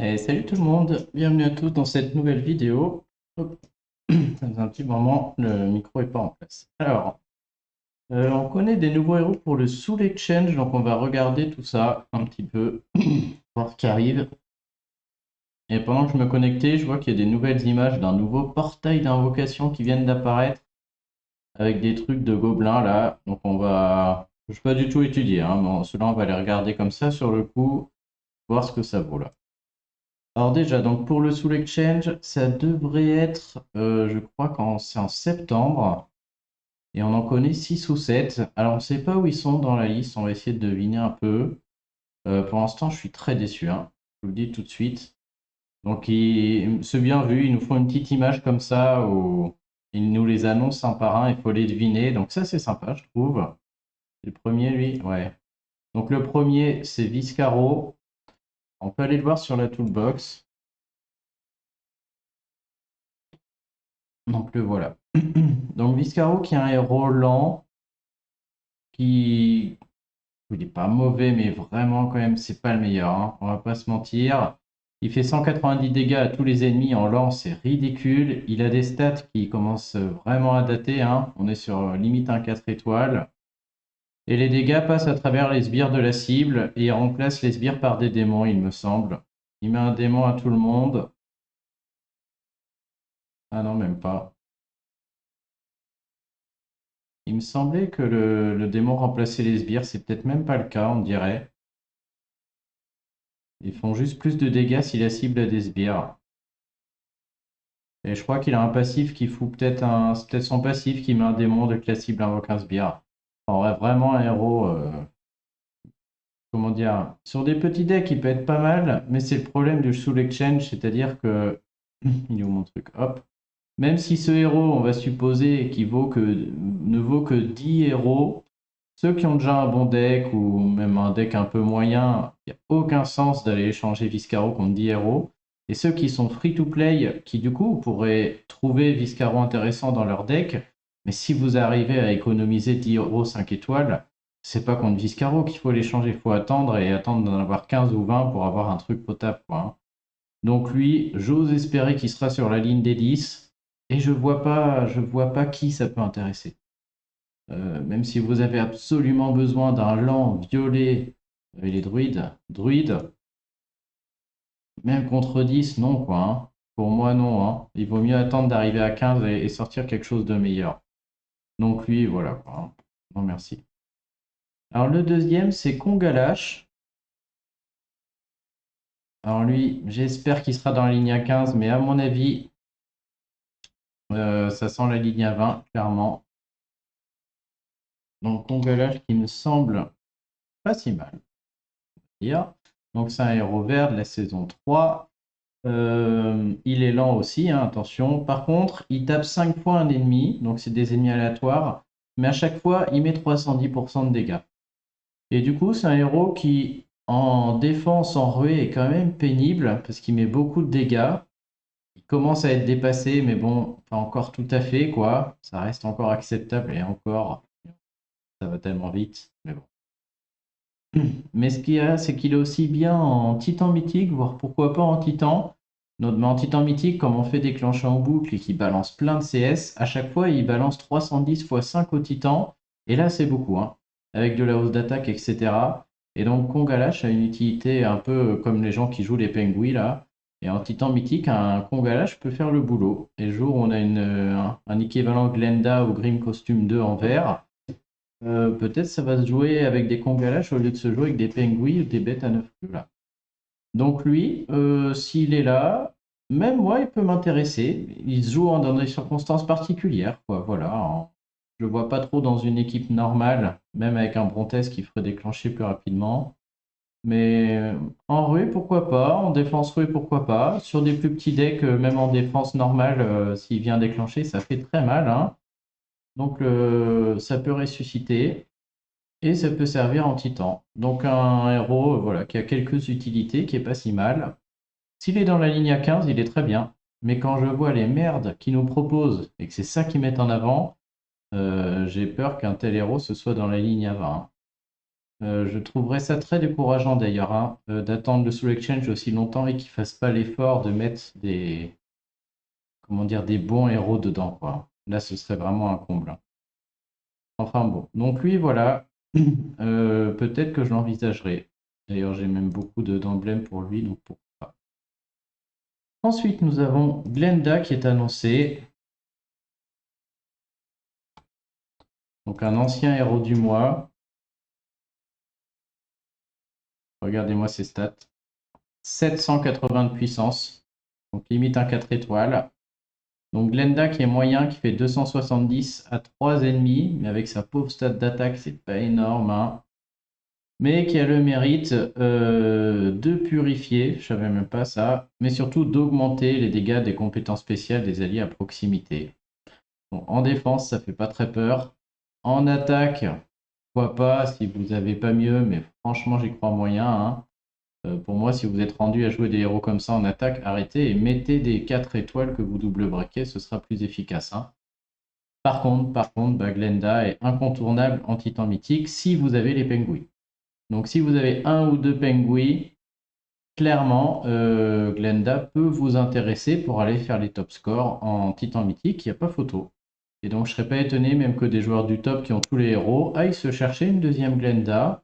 Et salut tout le monde, bienvenue à tous dans cette nouvelle vidéo. Hop. Ça fait un petit moment, le micro est pas en place. Alors, on connaît des nouveaux héros pour le Soul Exchange, donc on va regarder tout ça un petit peu, voir ce qui arrive. Et pendant que je me connectais, je vois qu'il y a des nouvelles images d'un nouveau portail d'invocation qui viennent d'apparaître, avec des trucs de gobelins là. Donc on va... Je ne vais pas du tout étudier, hein, mais ceux-là on va les regarder comme ça sur le coup, voir ce que ça vaut là. Alors déjà, donc pour le Soul Exchange, ça devrait être, je crois qu'en c'est en septembre, et on en connaît 6 ou 7. Alors on ne sait pas où ils sont dans la liste, on va essayer de deviner un peu. Pour l'instant, je suis très déçu, hein. Je vous le dis tout de suite. Donc c'est bien vu, ils nous font une petite image comme ça, où ils nous les annoncent un par un, il faut les deviner. Donc ça c'est sympa, je trouve. Le premier, lui, ouais. Donc le premier, c'est Viscaro. On peut aller le voir sur la toolbox. Donc le voilà. Donc Viscaro qui est un héros lent, qui il n'est pas mauvais, mais vraiment quand même c'est pas le meilleur, hein. On va pas se mentir. Il fait 190 dégâts à tous les ennemis en lent, c'est ridicule. Il a des stats qui commencent vraiment à dater, hein. On est sur limite un 4 étoiles. Et les dégâts passent à travers les sbires de la cible et il remplace les sbires par des démons, il me semble. Il met un démon à tout le monde. Ah non, même pas. Il me semblait que le démon remplaçait les sbires, c'est peut-être même pas le cas, on dirait. Ils font juste plus de dégâts si la cible a des sbires. Et je crois qu'il a un passif qui fout peut-être un. C'est peut-être son passif qui met un démon dès que la cible invoque un sbire. En vrai, vraiment un héros. Comment dire? Sur des petits decks, il peut être pas mal, mais c'est le problème du Soul Exchange, c'est-à-dire que. Il est où mon truc? Hop. Même si ce héros, on va supposer qu'il ne vaut que 10 héros, ceux qui ont déjà un bon deck ou même un deck un peu moyen, il n'y a aucun sens d'aller échanger Viscaro contre 10 héros. Et ceux qui sont free-to-play, qui du coup pourraient trouver Viscaro intéressant dans leur deck, mais si vous arrivez à économiser 10 euros 5 étoiles, c'est pas contre Viscaro qu'il faut l'échanger, il faut attendre et attendre d'en avoir 15 ou 20 pour avoir un truc potable, quoi, hein. Donc lui, j'ose espérer qu'il sera sur la ligne des 10 et je vois pas qui ça peut intéresser. Même si vous avez absolument besoin d'un lent violet, et les druides, même contre 10, non quoi, hein. Pour moi, non, hein. Il vaut mieux attendre d'arriver à 15 et sortir quelque chose de meilleur. Donc lui, voilà quoi, hein. Non, merci. Alors le deuxième, c'est Kongalash. Alors lui, j'espère qu'il sera dans la ligne à 15, mais à mon avis, ça sent la ligne à 20, clairement. Donc Kongalash qui me semble pas si mal. Donc c'est un héros vert de la saison 3. Il est lent aussi, hein, attention. Par contre, il tape 5 fois un ennemi, donc c'est des ennemis aléatoires, mais à chaque fois, il met 310% de dégâts. Et du coup, c'est un héros qui, en défense, en ruée, est quand même pénible, parce qu'il met beaucoup de dégâts. Il commence à être dépassé, mais bon, pas encore tout à fait, quoi. Ça reste encore acceptable, et encore, ça va tellement vite, mais bon. Mais ce qu'il y a, c'est qu'il est aussi bien en titan mythique, voire pourquoi pas en titan. Mais en titan mythique, comme on fait déclencher en boucle et qu'il balance plein de CS, à chaque fois il balance 310 x 5 au titan. Et là c'est beaucoup, hein, avec de la hausse d'attaque, etc. Et donc Kongalash a une utilité un peu comme les gens qui jouent les penguins là. Et en titan mythique, un Kongalash peut faire le boulot. Et le jour où on a un équivalent Glenda ou Grim Costume 2 en vert, peut-être ça va se jouer avec des congalaches au lieu de se jouer avec des penguins ou des bêtes à 9 queues là. Donc lui, s'il est là, même moi, il peut m'intéresser. Il se joue dans des circonstances particulières, quoi. Voilà, hein. Je le vois pas trop dans une équipe normale, même avec un Brontes qui ferait déclencher plus rapidement. Mais en rue, pourquoi pas? En défense rue, pourquoi pas? Sur des plus petits decks, même en défense normale, s'il vient déclencher, ça fait très mal, hein. Donc ça peut ressusciter. Et ça peut servir en titan. Donc un héros voilà, qui a quelques utilités, qui est pas si mal. S'il est dans la ligne à 15, il est très bien. Mais quand je vois les merdes qu'ils nous proposent et que c'est ça qu'ils mettent en avant, j'ai peur qu'un tel héros ce soit dans la ligne à 20. Je trouverais ça très décourageant d'ailleurs, hein, d'attendre le Soul Exchange aussi longtemps et qu'il fasse pas l'effort de mettre des, comment dire, des bons héros dedans, quoi. Là, ce serait vraiment un comble. Enfin bon, donc lui, voilà, peut-être que je l'envisagerai. D'ailleurs, j'ai même beaucoup d'emblèmes pour lui, donc pourquoi pas. Ensuite, nous avons Glenda qui est annoncé. Donc un ancien héros du mois. Regardez-moi ses stats. 780 de puissance. Donc limite un 4 étoiles. Donc Glenda qui est moyen, qui fait 270 à 3 ennemis, mais avec sa pauvre stat d'attaque, c'est pas énorme, hein. Mais qui a le mérite de purifier, je savais même pas ça, mais surtout d'augmenter les dégâts des compétences spéciales des alliés à proximité. Bon, en défense, ça fait pas très peur. En attaque, pourquoi pas, si vous n'avez pas mieux, mais franchement, j'y crois moyen, hein. Pour moi, si vous êtes rendu à jouer des héros comme ça en attaque, arrêtez et mettez des 4 étoiles que vous double braquez, ce sera plus efficace, hein. Par contre, bah, Glenda est incontournable en titan mythique si vous avez les pengouis. Donc si vous avez un ou deux pengouis, clairement, Glenda peut vous intéresser pour aller faire les top scores en titan mythique, il n'y a pas photo. Et donc je ne serais pas étonné même que des joueurs du top qui ont tous les héros aillent se chercher une deuxième Glenda.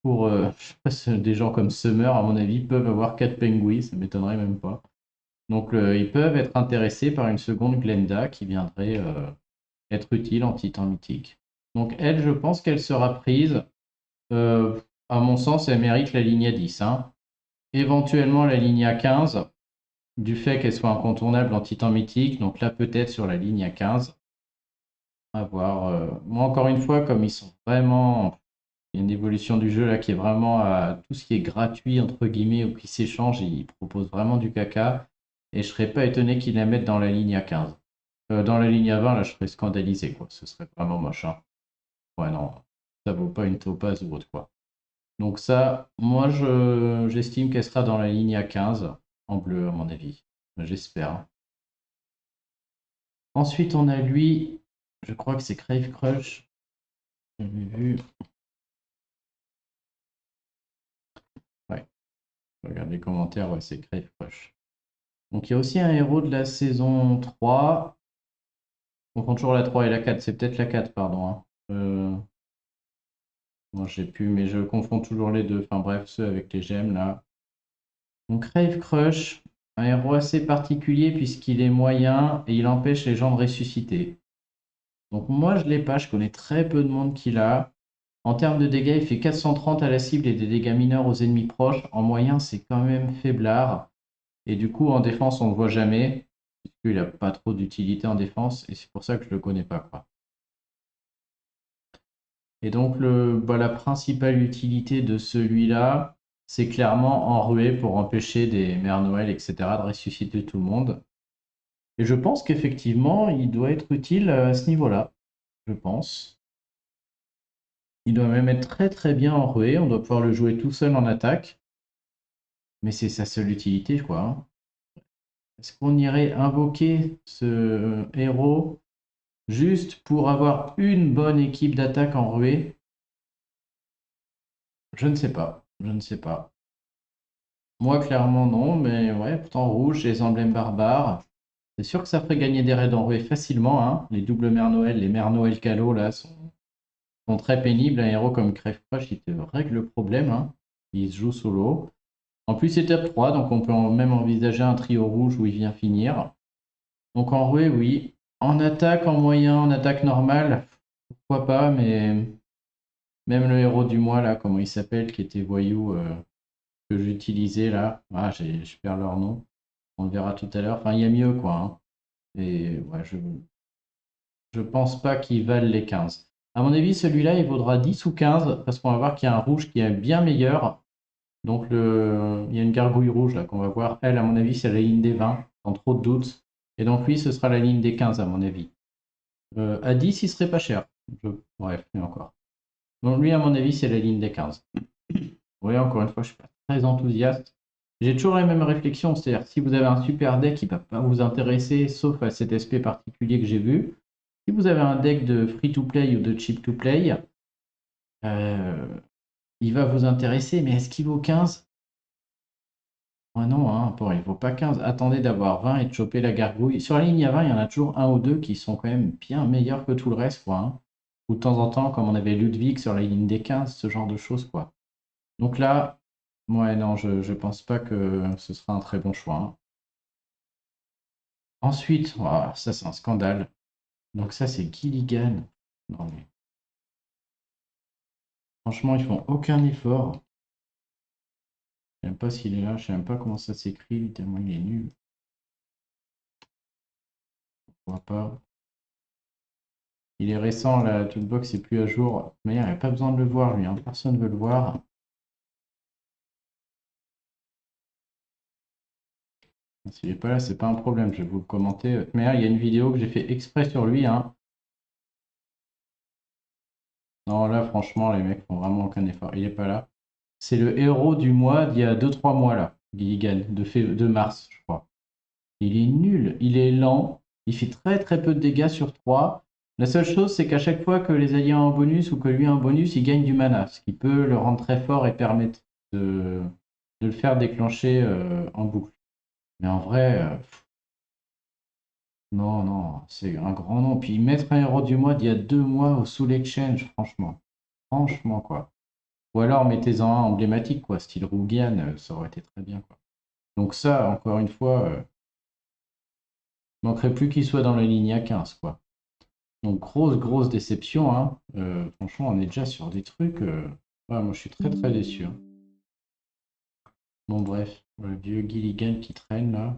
Pour je sais pas, des gens comme Summer, à mon avis, peuvent avoir 4 pengouis, ça m'étonnerait même pas. Donc ils peuvent être intéressés par une seconde Glenda qui viendrait être utile en titan mythique. Donc elle, je pense qu'elle sera prise. À mon sens, elle mérite la ligne à 10, hein. Éventuellement la ligne à 15, du fait qu'elle soit incontournable en titan mythique. Donc là, peut-être sur la ligne à 15. À voir. Moi, encore une fois, comme ils sont vraiment. Il y a une évolution du jeu là qui est vraiment à tout ce qui est gratuit, entre guillemets, ou qui s'échange. Ils proposent vraiment du caca. Et je serais pas étonné qu'ils la mettent dans la ligne à 15. Dans la ligne à 20, là, je serais scandalisé, quoi. Ce serait vraiment moche, hein. Ouais, non, ça vaut pas une topaz ou autre, quoi. Donc ça, moi, j'estime qu'elle sera dans la ligne à 15, en bleu, à mon avis. J'espère. Ensuite, on a lui, je crois que c'est Crave Crush. J'avais vu. Ouais, regarde les commentaires, ouais, c'est Crave Crush. Donc il y a aussi un héros de la saison 3. On compte toujours la 3 et la 4. C'est peut-être la 4, pardon, hein. Moi j'ai pu, mais je confonds toujours les deux. Enfin bref, ceux avec les gemmes là. Donc Crave Crush, un héros assez particulier puisqu'il est moyen et il empêche les gens de ressusciter. Donc moi je l'ai pas, je connais très peu de monde qui l'a. En termes de dégâts, il fait 430 à la cible et des dégâts mineurs aux ennemis proches. En moyen, c'est quand même faiblard. Et du coup, en défense, on ne le voit jamais, puisqu'il n'a pas trop d'utilité en défense, et c'est pour ça que je ne le connais pas, quoi. Et donc, la principale utilité de celui-là, c'est clairement enrouer pour empêcher des Mères Noël, etc., de ressusciter tout le monde. Et je pense qu'effectivement, il doit être utile à ce niveau-là, je pense. Il doit même être très très bien enroué, on doit pouvoir le jouer tout seul en attaque, mais c'est sa seule utilité, quoi, hein. Est-ce qu'on irait invoquer ce héros juste pour avoir une bonne équipe d'attaque enrouée? Je ne sais pas. Je ne sais pas. Moi, clairement, non. Mais ouais, pourtant, rouge, les emblèmes barbares. C'est sûr que ça ferait gagner des raids enroués facilement, hein. Les doubles Mères Noël, les Mères Noël Calo, là, sont très pénibles. Un héros comme Crève Crush, il te règle le problème, hein. Il se joue solo. En plus, c'est top 3, donc on peut même envisager un trio rouge où il vient finir. Donc enroué, oui. En attaque, en moyen, en attaque normale, pourquoi pas, mais même le héros du mois, là, comment il s'appelle, qui était voyou, que j'utilisais là. Ah, je perds leur nom. On le verra tout à l'heure. Enfin, il y a mieux, quoi, hein. Et ouais, je pense pas qu'il vaille les 15. À mon avis, celui-là, il vaudra 10 ou 15, parce qu'on va voir qu'il y a un rouge qui est bien meilleur. Donc, il y a une gargouille rouge là qu'on va voir. Elle, à mon avis, c'est la ligne des 20, sans trop de doute. Et donc, lui, ce sera la ligne des 15, à mon avis. À 10, il serait pas cher. Bref, mais encore. Donc lui, à mon avis, c'est la ligne des 15. Oui, encore une fois, je ne suis pas très enthousiaste. J'ai toujours la même réflexion, c'est-à-dire si vous avez un super deck qui ne va pas vous intéresser, sauf à cet aspect particulier que j'ai vu, si vous avez un deck de free-to-play ou de cheap-to-play, il va vous intéresser, mais est-ce qu'il vaut 15? Ah non, hein, bon, il vaut pas 15. Attendez d'avoir 20 et de choper la gargouille. Sur la ligne à 20, il y en a toujours un ou deux qui sont quand même bien meilleurs que tout le reste, quoi, hein. Ou de temps en temps, comme on avait Ludwig sur la ligne des 15, ce genre de choses, quoi. Donc là, ouais, non, je pense pas que ce sera un très bon choix, hein. Ensuite, oh, ça c'est un scandale. Donc ça c'est Gilligan. Non mais franchement, ils font aucun effort. Je sais même pas s'il est là, je sais même pas comment ça s'écrit, lui, tellement il est nul. On voit pas. Il est récent, la toolbox est plus à jour. Mais il n'y a pas besoin de le voir, lui, hein. Personne ne veut le voir. S'il n'est pas là, c'est pas un problème, je vais vous le commenter. Mais il y a une vidéo que j'ai fait exprès sur lui, hein. Non, là, franchement, les mecs font vraiment aucun effort. Il est pas là. C'est le héros du mois d'il y a 2-3 mois, là. Gilligan, de mars, je crois. Il est nul, il est lent, il fait très très peu de dégâts sur 3. La seule chose, c'est qu'à chaque fois que les alliés ont un bonus ou que lui a un bonus, il gagne du mana, ce qui peut le rendre très fort et permettre de le faire déclencher en boucle. Mais en vrai, non, non, c'est un grand nom. Puis mettre un héros du mois d'il y a 2 mois au Soul Exchange, franchement. Franchement, quoi. Ou alors mettez-en un emblématique, quoi, style Rougian, ça aurait été très bien, quoi. Donc ça, encore une fois, manquerait plus qu'il soit dans la ligne à 15, quoi. Donc grosse déception, hein. Franchement, on est déjà sur des trucs. Ouais, moi, je suis très très déçu, hein. Bon, bref, le vieux Gilligan qui traîne là.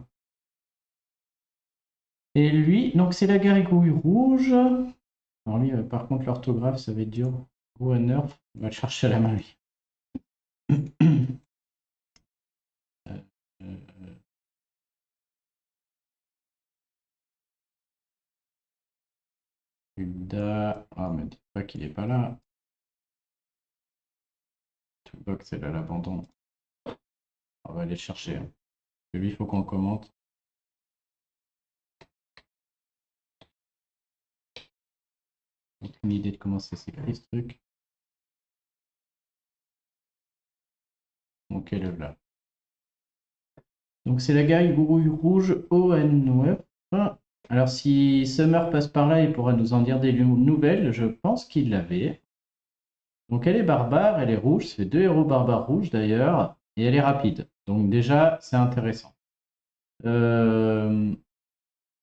Et lui, donc c'est la gargouille rouge. Alors lui, par contre, l'orthographe, ça va être dur. Ou un nerf, on va le chercher à la main, lui. Euh, euh, Hulda. Ah, mais dites pas qu'il est pas là. Toolbox, c'est là l'abandon. On va aller le chercher, hein. Lui, il faut qu'on le commente. Aucune idée de comment ça s'écrit ce truc. Donc elle est là. Donc c'est la gargouille rouge ON9. Alors si Summer passe par là, il pourra nous en dire des nouvelles. Je pense qu'il l'avait. Donc elle est barbare, elle est rouge. C'est 2 héros barbares rouges d'ailleurs. Et elle est rapide. Donc déjà, c'est intéressant.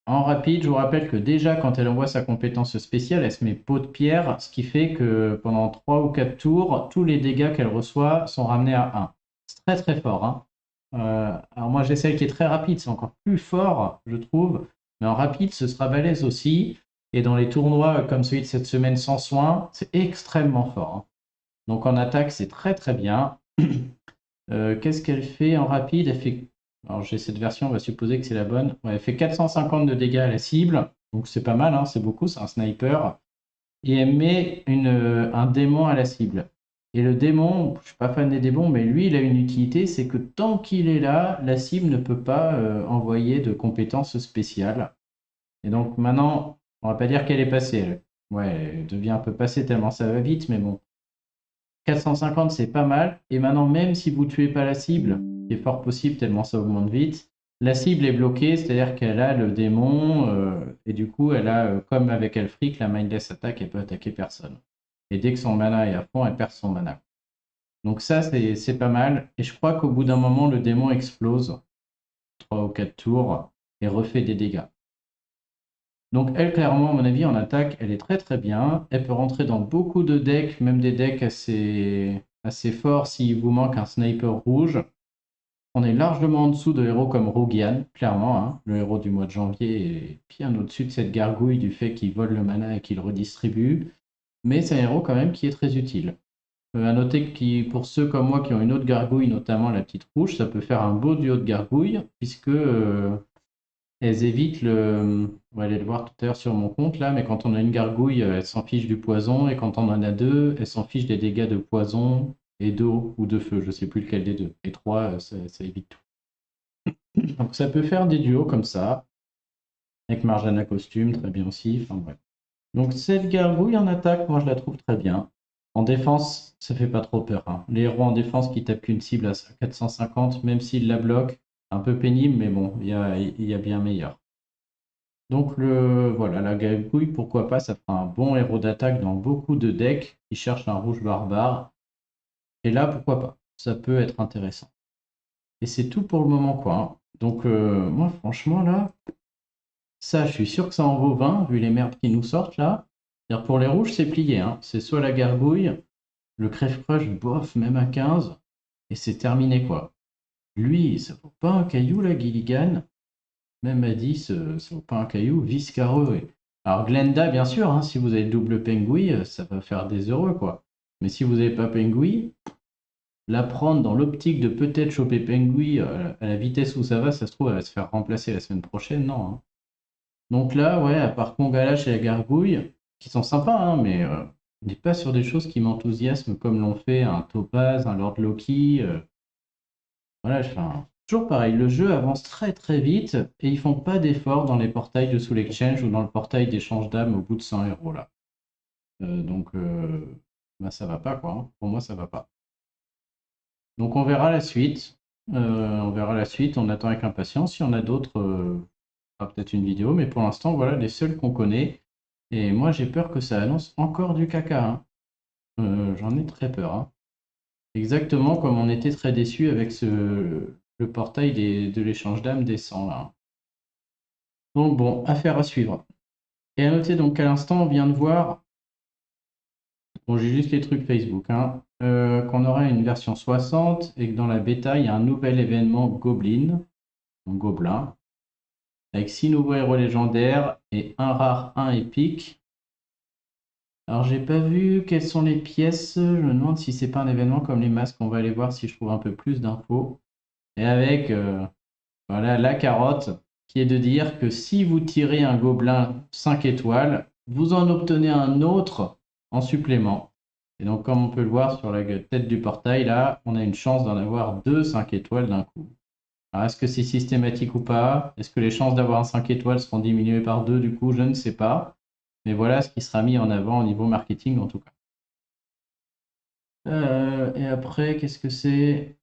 En rapide, je vous rappelle que déjà, quand elle envoie sa compétence spéciale, elle se met peau de pierre, ce qui fait que pendant 3 ou 4 tours, tous les dégâts qu'elle reçoit sont ramenés à 1. C'est très très fort, hein. Alors moi j'ai celle qui est très rapide, c'est encore plus fort, je trouve. Mais en rapide, ce sera balèze aussi. Et dans les tournois comme celui de cette semaine sans soin, c'est extrêmement fort, hein. Donc en attaque, c'est très très bien. Qu'est-ce qu'elle fait en rapide? Elle fait. Alors j'ai cette version, on va supposer que c'est la bonne. Ouais, elle fait 450 de dégâts à la cible. Donc c'est pas mal, hein, c'est beaucoup, c'est un sniper. Et elle met un démon à la cible. Et le démon, je suis pas fan des démons, mais lui, il a une utilité, c'est que tant qu'il est là, la cible ne peut pas envoyer de compétences spéciales. Et donc maintenant, on va pas dire qu'elle est passée, elle. Ouais, elle devient un peu passée tellement ça va vite, mais bon. 450, c'est pas mal. Et maintenant, même si vous ne tuez pas la cible, qui est fort possible tellement ça augmente vite, la cible est bloquée, c'est-à-dire qu'elle a le démon, et du coup, elle a, comme avec Elfric, la mindless attack, elle peut attaquer personne. Et dès que son mana est à fond, elle perd son mana. Donc ça, c'est pas mal. Et je crois qu'au bout d'un moment, le démon explose, 3 ou 4 tours, et refait des dégâts. Donc elle, clairement, à mon avis, en attaque, elle est très très bien. Elle peut rentrer dans beaucoup de decks, même des decks assez forts s'il vous manque un sniper rouge. On est largement en dessous de héros comme Rogian, clairement, hein. Le héros du mois de janvier est bien au-dessus de cette gargouille du fait qu'il vole le mana et qu'il le redistribue. Mais c'est un héros quand même qui est très utile. À noter que pour ceux comme moi qui ont une autre gargouille, notamment la petite rouge, ça peut faire un beau duo de gargouilles, puisque elles évitent le. On va aller le voir tout à l'heure sur mon compte là, mais quand on a une gargouille, elle s'en fiche du poison, et quand on en a deux, elle s'en fiche des dégâts de poison et d'eau ou de feu, je sais plus lequel des deux. Et trois, ça évite tout. Donc ça peut faire des duos comme ça, avec Marjana costume, très bien aussi. Enfin bref. Donc cette gargouille en attaque, moi je la trouve très bien. En défense, ça fait pas trop peur, hein. Les héros en défense qui tapent qu'une cible à 450, même s'ils la bloquent, un peu pénible, mais bon, il y a bien meilleur. Donc voilà, la gargouille, pourquoi pas, ça fera un bon héros d'attaque dans beaucoup de decks qui cherchent un rouge barbare. Et là, pourquoi pas, ça peut être intéressant. Et c'est tout pour le moment, quoi, hein. Donc moi, franchement, là, ça, je suis sûr que ça en vaut 20, vu les merdes qui nous sortent là. C'est-à-dire, pour les rouges, c'est plié, hein. C'est soit la gargouille, le crève-crush, bof, même à 15, et c'est terminé, quoi. Lui, ça vaut pas un caillou, là, Gilligan. Même à 10, ça vaut pas un caillou. Viscareux. Alors, Glenda, bien sûr, hein, si vous avez le double Pengui, ça va faire des heureux, quoi. Mais si vous n'avez pas Pengui, la prendre dans l'optique de peut-être choper Pengui à la vitesse où ça va, ça se trouve, elle va se faire remplacer la semaine prochaine, non, hein. Donc là, ouais, à part Kongalash et la Gargouille, qui sont sympas, hein, mais on n'est pas sur des choses qui m'enthousiasment comme l'ont fait un Topaz, un Lord Loki. Voilà, enfin, toujours pareil, le jeu avance très très vite et ils font pas d'efforts dans les portails de Soul Exchange ou dans le portail d'échange d'âmes au bout de 100 euros là. Donc, bah, ça va pas quoi, hein. Pour moi, ça va pas. Donc on verra la suite. On verra la suite. On attend avec impatience. Si on a d'autres, on fera peut-être une vidéo. Mais pour l'instant, voilà les seuls qu'on connaît. Et moi, j'ai peur que ça annonce encore du caca, hein. J'en ai très peur, hein. Exactement comme on était très déçus avec le portail de l'échange d'âmes des 100 là. Donc bon, affaire à suivre. Et à noter donc qu'à l'instant, on vient de voir, bon j'ai juste les trucs Facebook, hein, qu'on aura une version 60 et que dans la bêta, il y a un nouvel événement Goblin, donc Gobelin, avec 6 nouveaux héros légendaires et un rare, un épique. Alors j'ai pas vu quelles sont les pièces, je me demande si c'est pas un événement comme les masques, on va aller voir si je trouve un peu plus d'infos. Et avec voilà la carotte qui est de dire que si vous tirez un gobelin 5 étoiles, vous en obtenez un autre en supplément. Et donc comme on peut le voir sur la tête du portail, là, on a une chance d'en avoir deux 5 étoiles d'un coup. Alors est-ce que c'est systématique ou pas? Est-ce que les chances d'avoir un 5 étoiles seront diminuées par 2 du coup? Je ne sais pas. Mais voilà ce qui sera mis en avant au niveau marketing en tout cas. Et après, qu'est-ce que c'est?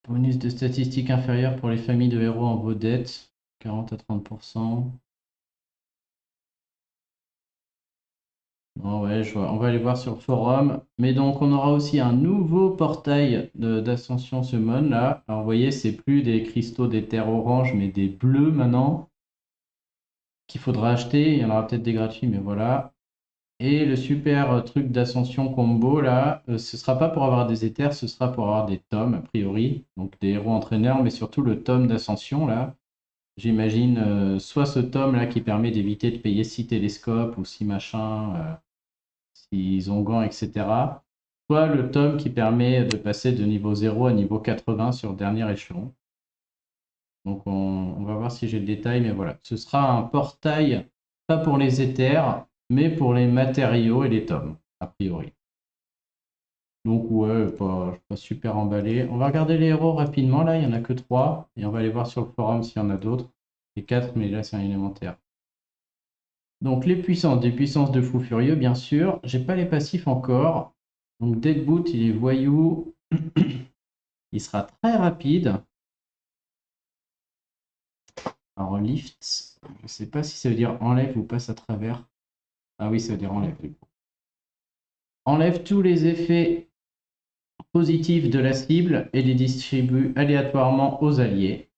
Bonus de statistiques inférieures pour les familles de héros en vedette, 40 à 30%. Oh ouais, je vois. On va aller voir sur le forum. Mais donc, on aura aussi un nouveau portail d'Ascension Summon là. Alors, vous voyez, c'est plus des cristaux des terres oranges, mais des bleus maintenant qu'il faudra acheter. Il y en aura peut-être des gratuits, mais voilà. Et le super truc d'ascension combo là, ce sera pas pour avoir des éthers, ce sera pour avoir des tomes a priori, donc des héros entraîneurs, mais surtout le tome d'ascension là. J'imagine soit ce tome là qui permet d'éviter de payer 6 télescopes ou 6 machins, 6 onguents, etc. Soit le tome qui permet de passer de niveau 0 à niveau 80 sur le dernier échelon. Donc on va voir si j'ai le détail, mais voilà. Ce sera un portail, pas pour les éthers, mais pour les matériaux et les tomes, a priori. Donc ouais, pas super emballé. On va regarder les héros rapidement, là, il n'y en a que 3. Et on va aller voir sur le forum s'il y en a d'autres. Et 4, mais là c'est un élémentaire. Donc les puissances, des puissances de fou furieux, bien sûr. J'ai pas les passifs encore. Donc Deadboot, il est voyou. Il sera très rapide. Alors lift, je sais pas si ça veut dire enlève ou passe à travers. Ah oui, ça veut dire enlève. Enlève tous les effets positifs de la cible et les distribue aléatoirement aux alliés.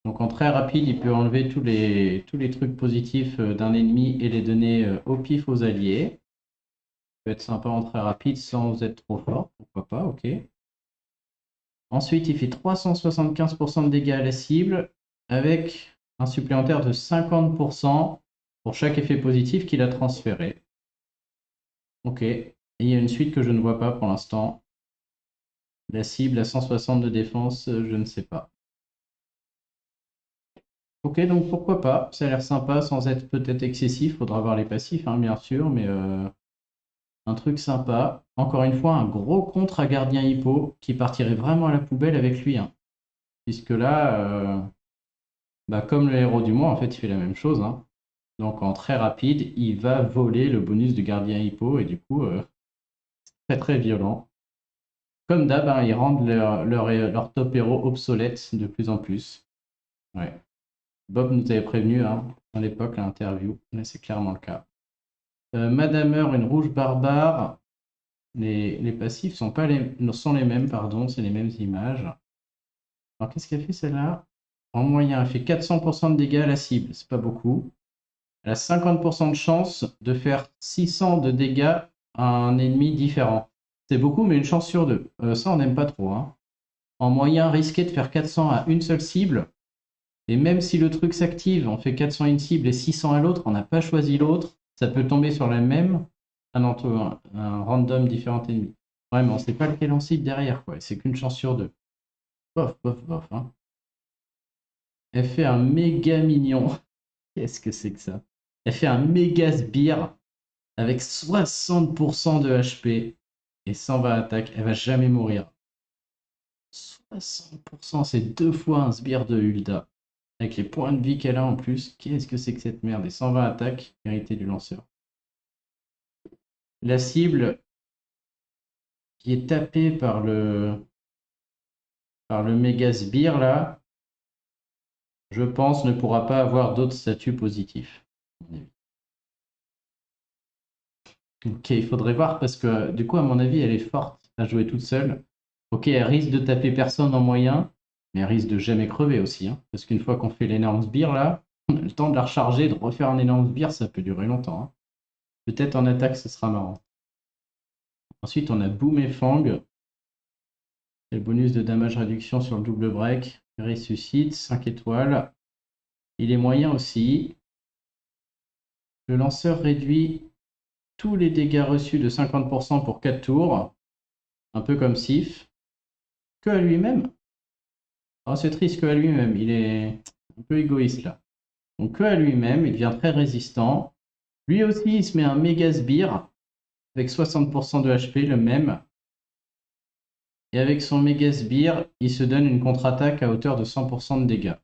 Donc en très rapide, il peut enlever tous les trucs positifs d'un ennemi et les donner au pif aux alliés. Ça peut être sympa en très rapide sans être trop fort, pourquoi pas, ok. Ensuite, il fait 375% de dégâts à la cible avec un supplémentaire de 50% pour chaque effet positif qu'il a transféré. Ok. Et il y a une suite que je ne vois pas pour l'instant. La cible à 160 de défense, je ne sais pas. Ok, donc pourquoi pas, ça a l'air sympa sans être peut-être excessif, faudra voir les passifs hein, bien sûr, mais un truc sympa. Encore une fois, un gros contre à Gardien Hippo qui partirait vraiment à la poubelle avec lui, hein. Puisque là, bah, comme le héros du mois, en fait, il fait la même chose, hein. Donc en très rapide, il va voler le bonus de gardien hippo et du coup, très très violent. Comme d'hab, hein, ils rendent leur top héros obsolète de plus en plus. Ouais. Bob nous avait prévenu hein, à l'époque, à l'interview. Là, c'est clairement le cas. Madameur, une rouge barbare. Les passifs sont les mêmes, pardon, c'est les mêmes images. Alors qu'est-ce qu'elle fait celle-là? En moyen, elle fait 400% de dégâts à la cible, c'est pas beaucoup. Elle a 50% de chance de faire 600 de dégâts à un ennemi différent. C'est beaucoup, mais une chance sur deux. Ça, on n'aime pas trop. Hein. En moyen, risquer de faire 400 à une seule cible. Et même si le truc s'active, on fait 400 à une cible et 600 à l'autre, on n'a pas choisi l'autre, ça peut tomber sur la même, un random différent ennemi. Ouais, mais on ne sait pas lequel on cible derrière, quoi. C'est qu'une chance sur deux. Bof, bof, bof. Hein. Elle fait un méga mignon. Qu'est-ce que c'est que ça? Elle fait un méga sbire avec 60% de HP et 120 attaques. Elle va jamais mourir. 60%, c'est 2 fois un sbire de Hulda. Avec les points de vie qu'elle a en plus. Qu'est-ce que c'est que cette merde? Et 120 attaques, vérité du lanceur. La cible qui est tapée par le méga sbire là, je pense ne pourra pas avoir d'autres statuts positifs. Ok, il faudrait voir parce que du coup, à mon avis, elle est forte à jouer toute seule. Ok, elle risque de taper personne en moyen, mais elle risque de jamais crever aussi. Hein, parce qu'une fois qu'on fait l'énorme sbire là, le temps de la recharger, de refaire un énorme sbire, ça peut durer longtemps. Hein. Peut-être en attaque, ce sera marrant. Ensuite, on a Boom et Fang. C'est le bonus de damage réduction sur le double break. Il ressuscite, 5 étoiles. Il est moyen aussi. Le lanceur réduit tous les dégâts reçus de 50% pour 4 tours. Un peu comme Sif. Que à lui-même. Oh, c'est triste que à lui-même. Il est un peu égoïste là. Donc que à lui-même, il devient très résistant. Lui aussi, il se met un méga sbire avec 60% de HP, le même. Et avec son méga sbire, il se donne une contre-attaque à hauteur de 100% de dégâts.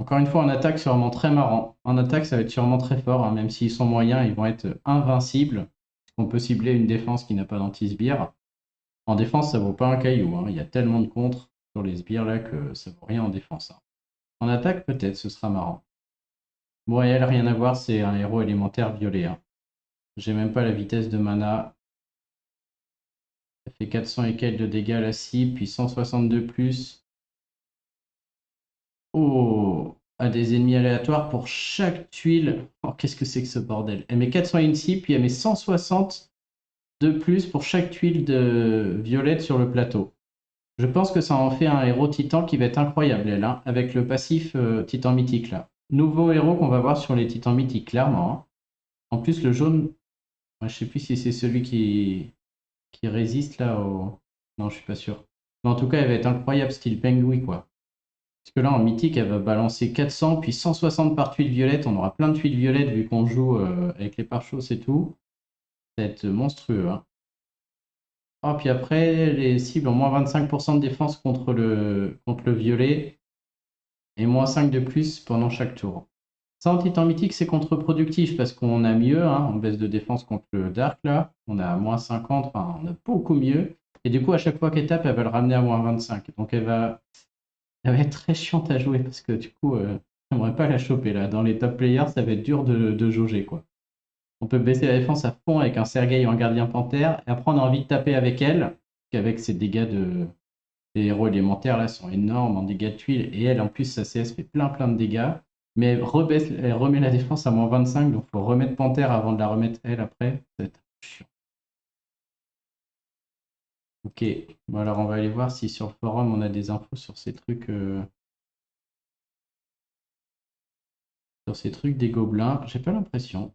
Encore une fois, en attaque, c'est vraiment très marrant. En attaque, ça va être sûrement très fort, hein, même s'ils sont moyens, ils vont être invincibles. On peut cibler une défense qui n'a pas d'anti-sbire. En défense, ça vaut pas un caillou. Hein. Il y a tellement de contres sur les sbires là que ça vaut rien en défense. Hein. En attaque, peut-être, ce sera marrant. Bon, et elle, rien à voir, c'est un héros élémentaire violet. Hein. J'ai même pas la vitesse de mana. Ça fait 400 et quelques de dégâts à la cible, puis 162 plus. Oh, à des ennemis aléatoires pour chaque tuile. Oh, qu'est-ce que c'est que ce bordel? Elle met 400 ici, puis elle met 160 de plus pour chaque tuile de violette sur le plateau. Je pense que ça en fait un héros titan qui va être incroyable, elle, hein, avec le passif titan mythique là. Nouveau héros qu'on va voir sur les titans mythiques, clairement. Hein. En plus, le jaune, je sais plus si c'est celui qui résiste là au. Non, je suis pas sûr. Mais en tout cas, elle va être incroyable, style Penguin, quoi. Parce que là, en mythique, elle va balancer 400, puis 160 par tuile violette. On aura plein de tuiles violettes vu qu'on joue avec les pare-chausses et tout. Ça va être monstrueux. Hein. Oh, puis après, les cibles ont moins 25% de défense contre le violet et moins 5 de plus pendant chaque tour. Ça, en titan mythique, c'est contre-productif parce qu'on a mieux, hein, on baisse de défense contre le dark là. On a moins 50, enfin, on a beaucoup mieux. Et du coup, à chaque fois qu'elle tape, elle va le ramener à moins 25. Donc elle va être très chiante à jouer parce que du coup, j'aimerais pas la choper là. Dans les top players, ça va être dur de jauger quoi. On peut baisser la défense à fond avec un Sergei ou un gardien panthère et après on a envie de taper avec elle, qu'avec ses dégâts des héros élémentaires là sont énormes en dégâts de tuiles et elle en plus sa CS fait plein de dégâts. Mais elle remet la défense à moins 25, donc il faut remettre panthère avant de la remettre elle après. Ça va être chiant. Ok, bon alors on va aller voir si sur le forum on a des infos sur ces trucs. Sur ces trucs des gobelins, j'ai pas l'impression.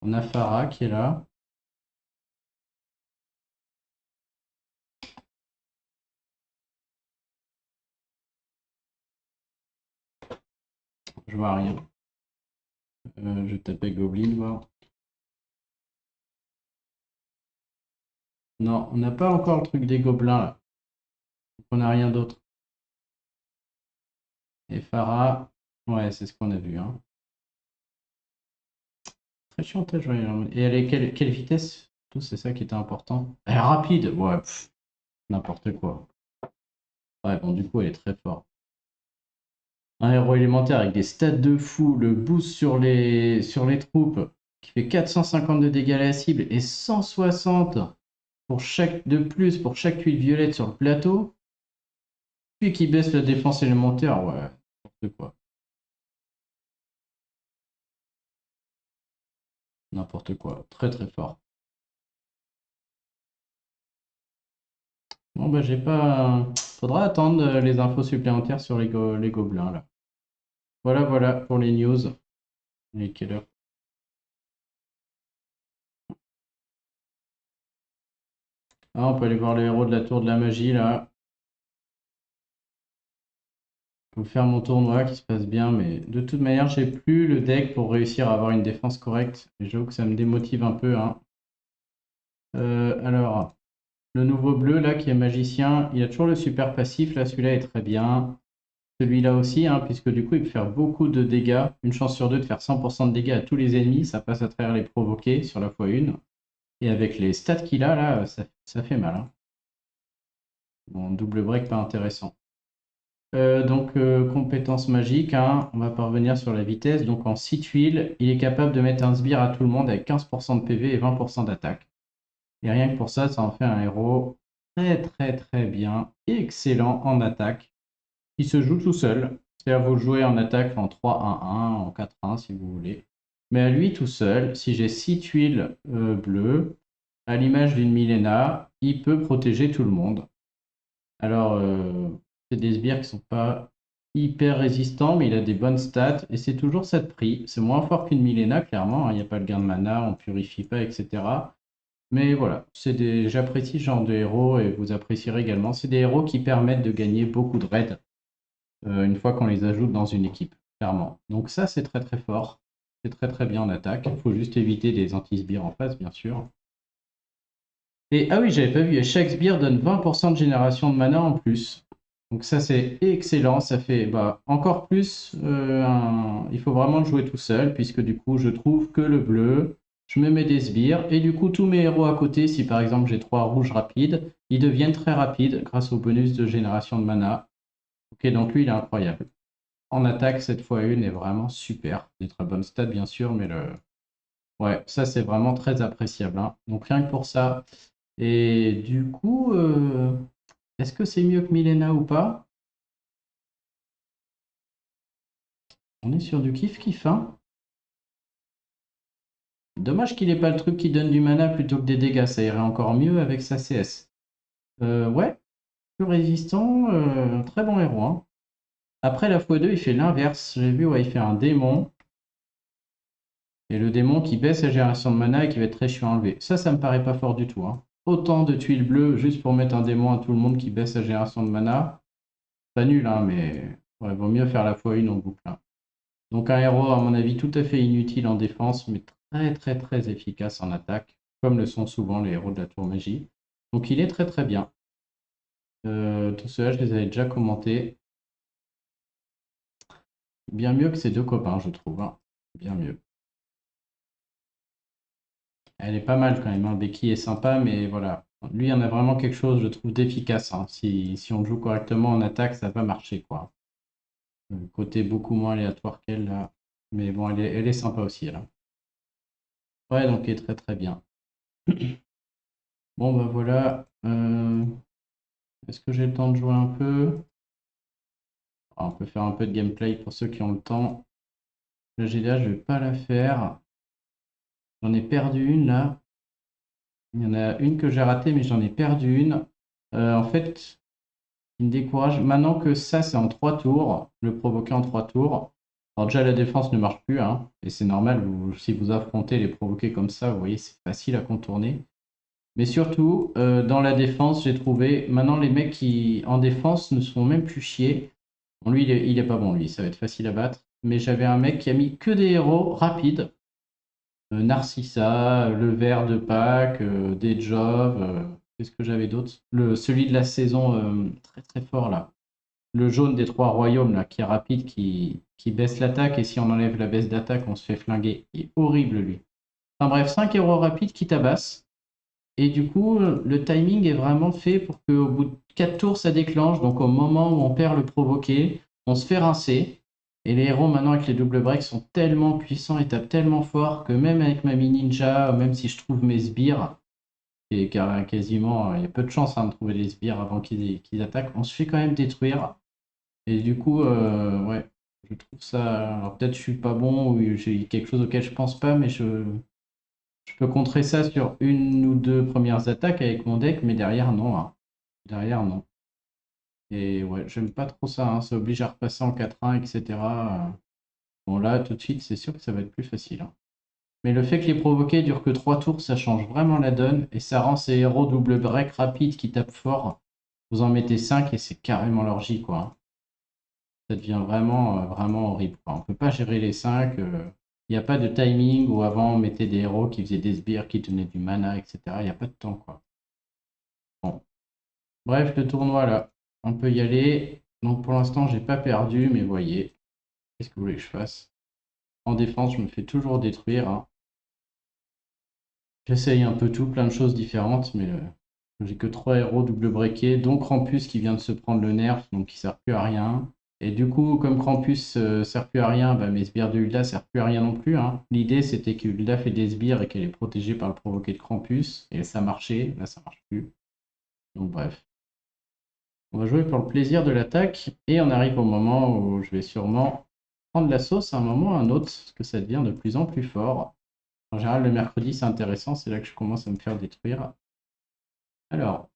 On a Farah qui est là. Je vois rien. Je tapais Goblin, voir. Non, on n'a pas encore le truc des gobelins là. Donc on n'a rien d'autre. Et Farah, Ouais, c'est ce qu'on a vu, hein. Très chiante à jouer, hein. Et elle est quelle vitesse? Tout, c'est ça qui était important. Elle est rapide, ouais, n'importe quoi. Ouais, bon, du coup, elle est très forte. Un héros élémentaire avec des stats de fou, le boost sur les troupes, qui fait 450 de dégâts à la cible et 160 pour chaque de plus pour chaque tuile violette sur le plateau, puis qui baisse la défense élémentaire, ouais, n'importe quoi. N'importe quoi. Très très fort. Bon bah j'ai pas. Faudra attendre les infos supplémentaires sur les gobelins là. Voilà voilà pour les news. Il est quelle heure? Ah, on peut aller voir le héros de la tour de la magie là. Je peux faire mon tournoi qui se passe bien, mais de toute manière j'ai plus le deck pour réussir à avoir une défense correcte. Et j'avoue que ça me démotive un peu, hein. Alors, le nouveau bleu là qui est magicien, il a toujours le super passif, là celui-là est très bien. Celui-là aussi, hein, puisque du coup il peut faire beaucoup de dégâts, une chance sur deux de faire 100% de dégâts à tous les ennemis, ça passe à travers les provoquer sur la x1. Et avec les stats qu'il a là, ça fait mal, hein. Bon, double break pas intéressant. Donc compétence magique, hein, on va parvenir sur la vitesse. Donc en 6 tuiles, il est capable de mettre un sbire à tout le monde avec 15% de PV et 20% d'attaque. Et rien que pour ça, ça en fait un héros très très très bien, excellent en attaque, qui se joue tout seul. C'est-à-dire vous jouez en attaque en 3-1-1, en 4-1 si vous voulez. Mais à lui tout seul, si j'ai 6 tuiles bleues, à l'image d'une Milena, il peut protéger tout le monde. Alors, c'est des sbires qui sont pas hyper résistants, mais il a des bonnes stats et c'est toujours ça de prix. C'est moins fort qu'une Milena, clairement, hein. Il n'y a pas le gain de mana, on purifie pas, etc. Mais voilà, j'apprécie ce genre de héros et vous apprécierez également. C'est des héros qui permettent de gagner beaucoup de raids une fois qu'on les ajoute dans une équipe, clairement. Donc ça, c'est très très fort. C'est très très bien en attaque. Il faut juste éviter des anti-sbires en face, bien sûr. Et ah oui, j'avais pas vu, chaque sbire donne 20% de génération de mana en plus. Donc ça c'est excellent, ça fait bah, encore plus, il faut vraiment le jouer tout seul, puisque du coup je trouve que le bleu, je me mets des sbires, et du coup tous mes héros à côté, si par exemple j'ai 3 rouges rapides, ils deviennent très rapides grâce au bonus de génération de mana. Ok, donc lui il est incroyable. En attaque, cette fois une est vraiment super. Des très bonnes stats bien sûr, mais ouais, ça c'est vraiment très appréciable, hein. Donc rien que pour ça. Et du coup, est-ce que c'est mieux que Milena ou pas? On est sur du kiff-kiff, hein. Dommage qu'il n'ait pas le truc qui donne du mana plutôt que des dégâts, ça irait encore mieux avec sa CS. Ouais, plus résistant, très bon héros, hein. Après la x2, il fait l'inverse. J'ai vu, ouais, il fait un démon. Et le démon qui baisse la génération de mana et qui va être très chiant à enlever. Ça me paraît pas fort du tout, hein. Autant de tuiles bleues juste pour mettre un démon à tout le monde qui baisse la génération de mana. Pas nul, hein, mais ouais, vaut mieux faire la x1 en boucle, hein. Donc un héros, à mon avis, tout à fait inutile en défense, mais très très très efficace en attaque, comme le sont souvent les héros de la tour magie. Donc il est très très bien. Tout cela, je les avais déjà commentés. Bien mieux que ses deux copains, je trouve, hein. Bien mieux. Elle est pas mal quand même, hein. Becky est sympa, mais voilà. Lui, il y en a vraiment quelque chose, je trouve, d'efficace, hein. Si on joue correctement en attaque, ça va marcher, quoi. Le côté beaucoup moins aléatoire qu'elle, là. Mais bon, elle est sympa aussi, elle, hein. Ouais, donc elle est très très bien. Bon, bah voilà. Est-ce que j'ai le temps de jouer un peu? Ah, on peut faire un peu de gameplay pour ceux qui ont le temps. La GDA, je vais pas la faire. J'en ai perdu une là. Il y en a une que j'ai ratée, mais j'en ai perdu une. En fait, il me décourage. Maintenant que ça, c'est en 3 tours, le provoquer en 3 tours. Alors déjà, la défense ne marche plus, hein, et c'est normal, si vous affrontez les provoquer comme ça, vous voyez, c'est facile à contourner. Mais surtout, dans la défense, j'ai trouvé, maintenant les mecs qui, en défense, ne sont même plus chiés. Bon, lui, il est pas bon, lui, ça va être facile à battre. Mais j'avais un mec qui a mis que des héros rapides. Narcissa, le ver de Pâques, des Jove, qu'est-ce que j'avais d'autre? Celui de la saison très très fort là. le jaune des 3 royaumes là, qui est rapide, qui baisse l'attaque, et si on enlève la baisse d'attaque, on se fait flinguer. Il est horrible lui. Enfin bref, 5 héros rapides qui tabassent. Et du coup, le timing est vraiment fait pour qu'au bout de 4 tours, ça déclenche. Donc au moment où on perd le provoqué, on se fait rincer. Et les héros maintenant avec les double breaks sont tellement puissants et tapent tellement fort que même avec ma mini ninja, même si je trouve mes sbires, et quasiment, il y a peu de chance de trouver les sbires avant qu'ils attaquent, on se fait quand même détruire. Et du coup, ouais, je trouve ça. Alors peut-être je suis pas bon ou j'ai quelque chose auquel je pense pas, mais je peux contrer ça sur une ou deux premières attaques avec mon deck, mais derrière, non, hein. Derrière, non. Et ouais, j'aime pas trop ça, hein. Ça oblige à repasser en 4-1, etc. Bon, là, tout de suite, c'est sûr que ça va être plus facile, hein. Mais le fait que les provoqués durent que 3 tours, ça change vraiment la donne. Et ça rend ces héros double break rapides qui tapent fort. Vous en mettez 5 et c'est carrément l'orgie, quoi, hein. Ça devient vraiment, vraiment horrible, quoi. On peut pas gérer les 5. Il n'y a pas de timing où avant on mettait des héros qui faisaient des sbires, qui donnaient du mana, etc. Il n'y a pas de temps, quoi. Bon. Bref, le tournoi là, on peut y aller. Donc pour l'instant, j'ai pas perdu, mais voyez, qu'est-ce que vous voulez que je fasse? En défense, je me fais toujours détruire, hein. J'essaye un peu tout, plein de choses différentes, mais j'ai que 3 héros double breakés, dont Krampus qui vient de se prendre le nerf, donc qui sert plus à rien. Et du coup, comme Krampus sert plus à rien, bah, mes sbires de Hulda servent plus à rien non plus, hein. L'idée c'était que Hulda fait des sbires et qu'elle est protégée par le provoqué de Krampus, et ça marchait, là ça marche plus. Donc bref. On va jouer pour le plaisir de l'attaque, et on arrive au moment où je vais sûrement prendre la sauce à un moment ou à un autre, parce que ça devient de plus en plus fort. En général, le mercredi, c'est intéressant, c'est là que je commence à me faire détruire. Alors,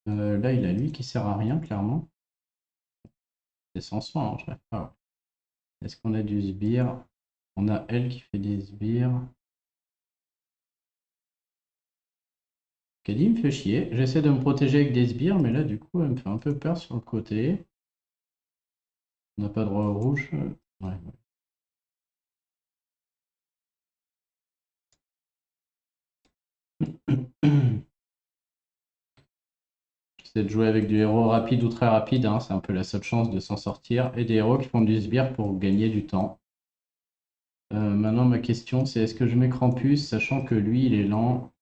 là, il a lui qui sert à rien, clairement. C'est sans soin, hein, je rêve pas. Est-ce qu'on a du sbire? On a elle qui fait des sbires. Kedi me fait chier. J'essaie de me protéger avec des sbires, mais là, du coup, elle me fait un peu peur sur le côté. On n'a pas droit au rouge. Ouais, ouais. J'essaie de jouer avec du héros rapide ou très rapide, hein, c'est un peu la seule chance de s'en sortir. Et des héros qui font du sbire pour gagner du temps. Maintenant, ma question, c'est est-ce que je mets Krampus, sachant que lui, il est lent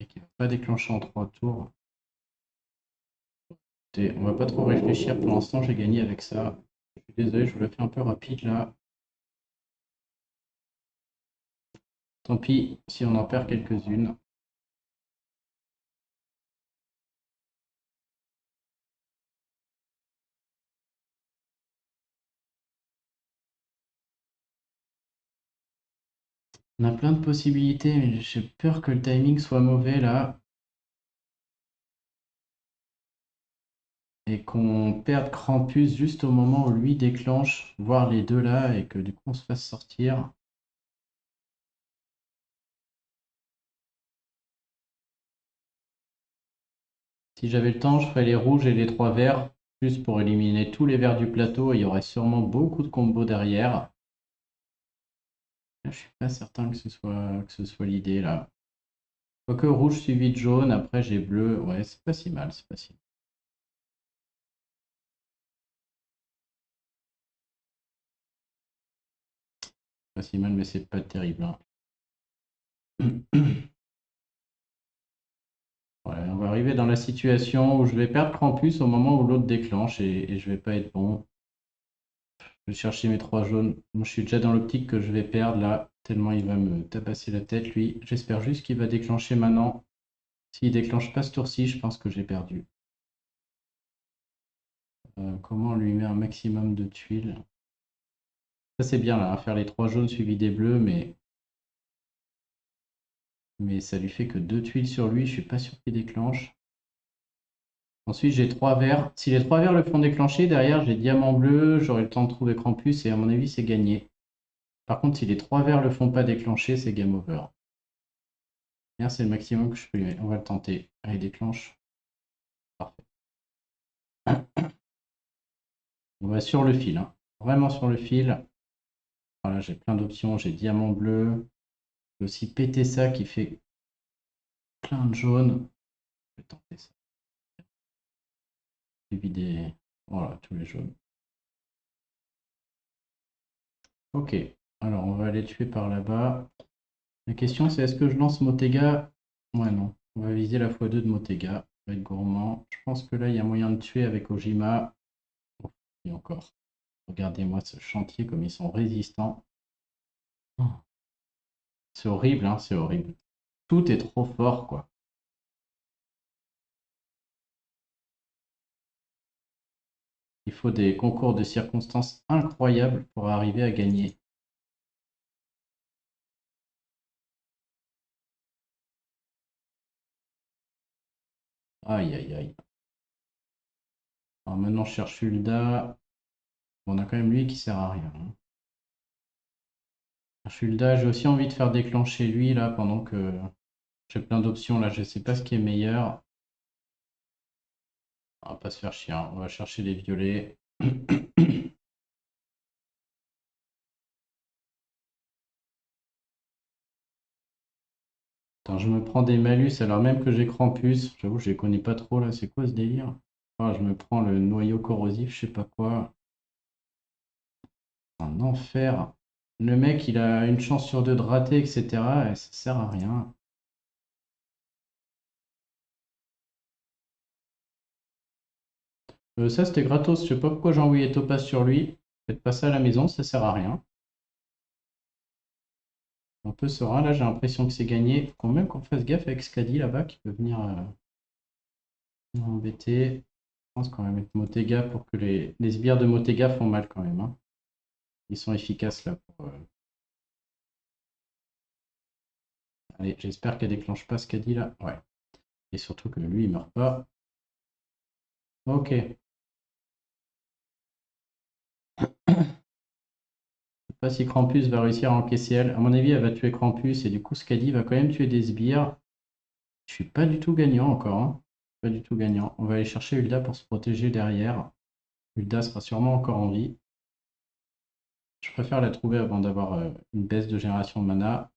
et qu'il ne va pas déclencher en 3 tours? Et on va pas trop réfléchir pour l'instant, j'ai gagné avec ça. Je suis désolé, je vous la fais un peu rapide là. Tant pis si on en perd quelques-unes. On a plein de possibilités, mais j'ai peur que le timing soit mauvais là. Et qu'on perde Krampus juste au moment où lui déclenche, voire les deux là, et que du coup on se fasse sortir. Si j'avais le temps, je ferais les rouges et les 3 verts, juste pour éliminer tous les verts du plateau, et il y aurait sûrement beaucoup de combos derrière. Là, je suis pas certain que ce soit l'idée là. Quoique rouge suivi de jaune, après j'ai bleu, ouais, c'est pas si mal, c'est pas si mal. Pas si mal, mais c'est pas terrible, hein. Ouais, on va arriver dans la situation où je vais perdre Krampus au moment où l'autre déclenche et je vais pas être bon. Je vais chercher mes 3 jaunes. Moi, je suis déjà dans l'optique que je vais perdre là, tellement il va me tabasser la tête lui. J'espère juste qu'il va déclencher maintenant. S'il déclenche pas ce tour-ci, je pense que j'ai perdu. Comment on lui met un maximum de tuiles? Ça c'est bien là, hein, faire les 3 jaunes suivis des bleus, mais ça lui fait que 2 tuiles sur lui, je suis pas sûr qu'il déclenche. Ensuite, j'ai 3 verts. Si les 3 verts le font déclencher, derrière, j'ai diamant bleu, j'aurai le temps de trouver Krampus et à mon avis, c'est gagné. Par contre, si les 3 verts le font pas déclencher, c'est game over. Là, c'est le maximum que je peux lui mettre. On va le tenter. Allez, déclenche. Parfait. On va sur le fil, hein. Vraiment sur le fil. Voilà, j'ai plein d'options. J'ai diamant bleu. Je peux aussi péter ça qui fait plein de jaune. Je vais tenter ça. suivi des... Voilà, tous les jaunes. Ok, alors on va aller tuer par là-bas. La question c'est est-ce que je lance Motega? Ouais, non. On va viser la x2 de Motega. On va être gourmand. Je pense que là, il y a moyen de tuer avec Ojima. Oh, et encore. Regardez-moi ce chantier, comme ils sont résistants. Oh, c'est horrible, hein, c'est horrible. Tout est trop fort, quoi. Il faut des concours de circonstances incroyables pour arriver à gagner. Aïe, aïe, aïe. Alors maintenant, je cherche Hulda. Bon, on a quand même lui qui sert à rien, hein. Je cherche Hulda, j'ai aussi envie de faire déclencher lui, là, pendant que j'ai plein d'options. Là, je sais pas ce qui est meilleur. On va pas se faire chier, hein. On va chercher les violets. Attends, je me prends des malus alors même que j'ai Krampus. J'avoue, je les connais pas trop là. C'est quoi ce délire? Ah, je me prends le noyau corrosif, je sais pas quoi. Un enfer. Le mec, il a une chance sur deux de rater, etc. Et ça sert à rien. Ça, c'était gratos. Je sais pas pourquoi j'ai envoyé Topaz sur lui. Faites pas ça à la maison, ça sert à rien. Un peu serein. Là, j'ai l'impression que c'est gagné. Faut quand même qu'on fasse gaffe avec Skadi là-bas qui peut venir nous embêter. Je pense qu'on va mettre Motega pour que les sbires de Motega font mal quand même, hein. Ils sont efficaces là pour. Allez, j'espère qu'elle déclenche pas ce qu'a dit là. Ouais. Et surtout que lui, il meurt pas. Ok. Je sais pas si Krampus va réussir à encaisser elle. À mon avis, elle va tuer Krampus et du coup, Skadi va quand même tuer des sbires. Je suis pas du tout gagnant encore, hein. Pas du tout gagnant. On va aller chercher Hulda pour se protéger derrière. Hulda sera sûrement encore en vie. Je préfère la trouver avant d'avoir une baisse de génération de mana.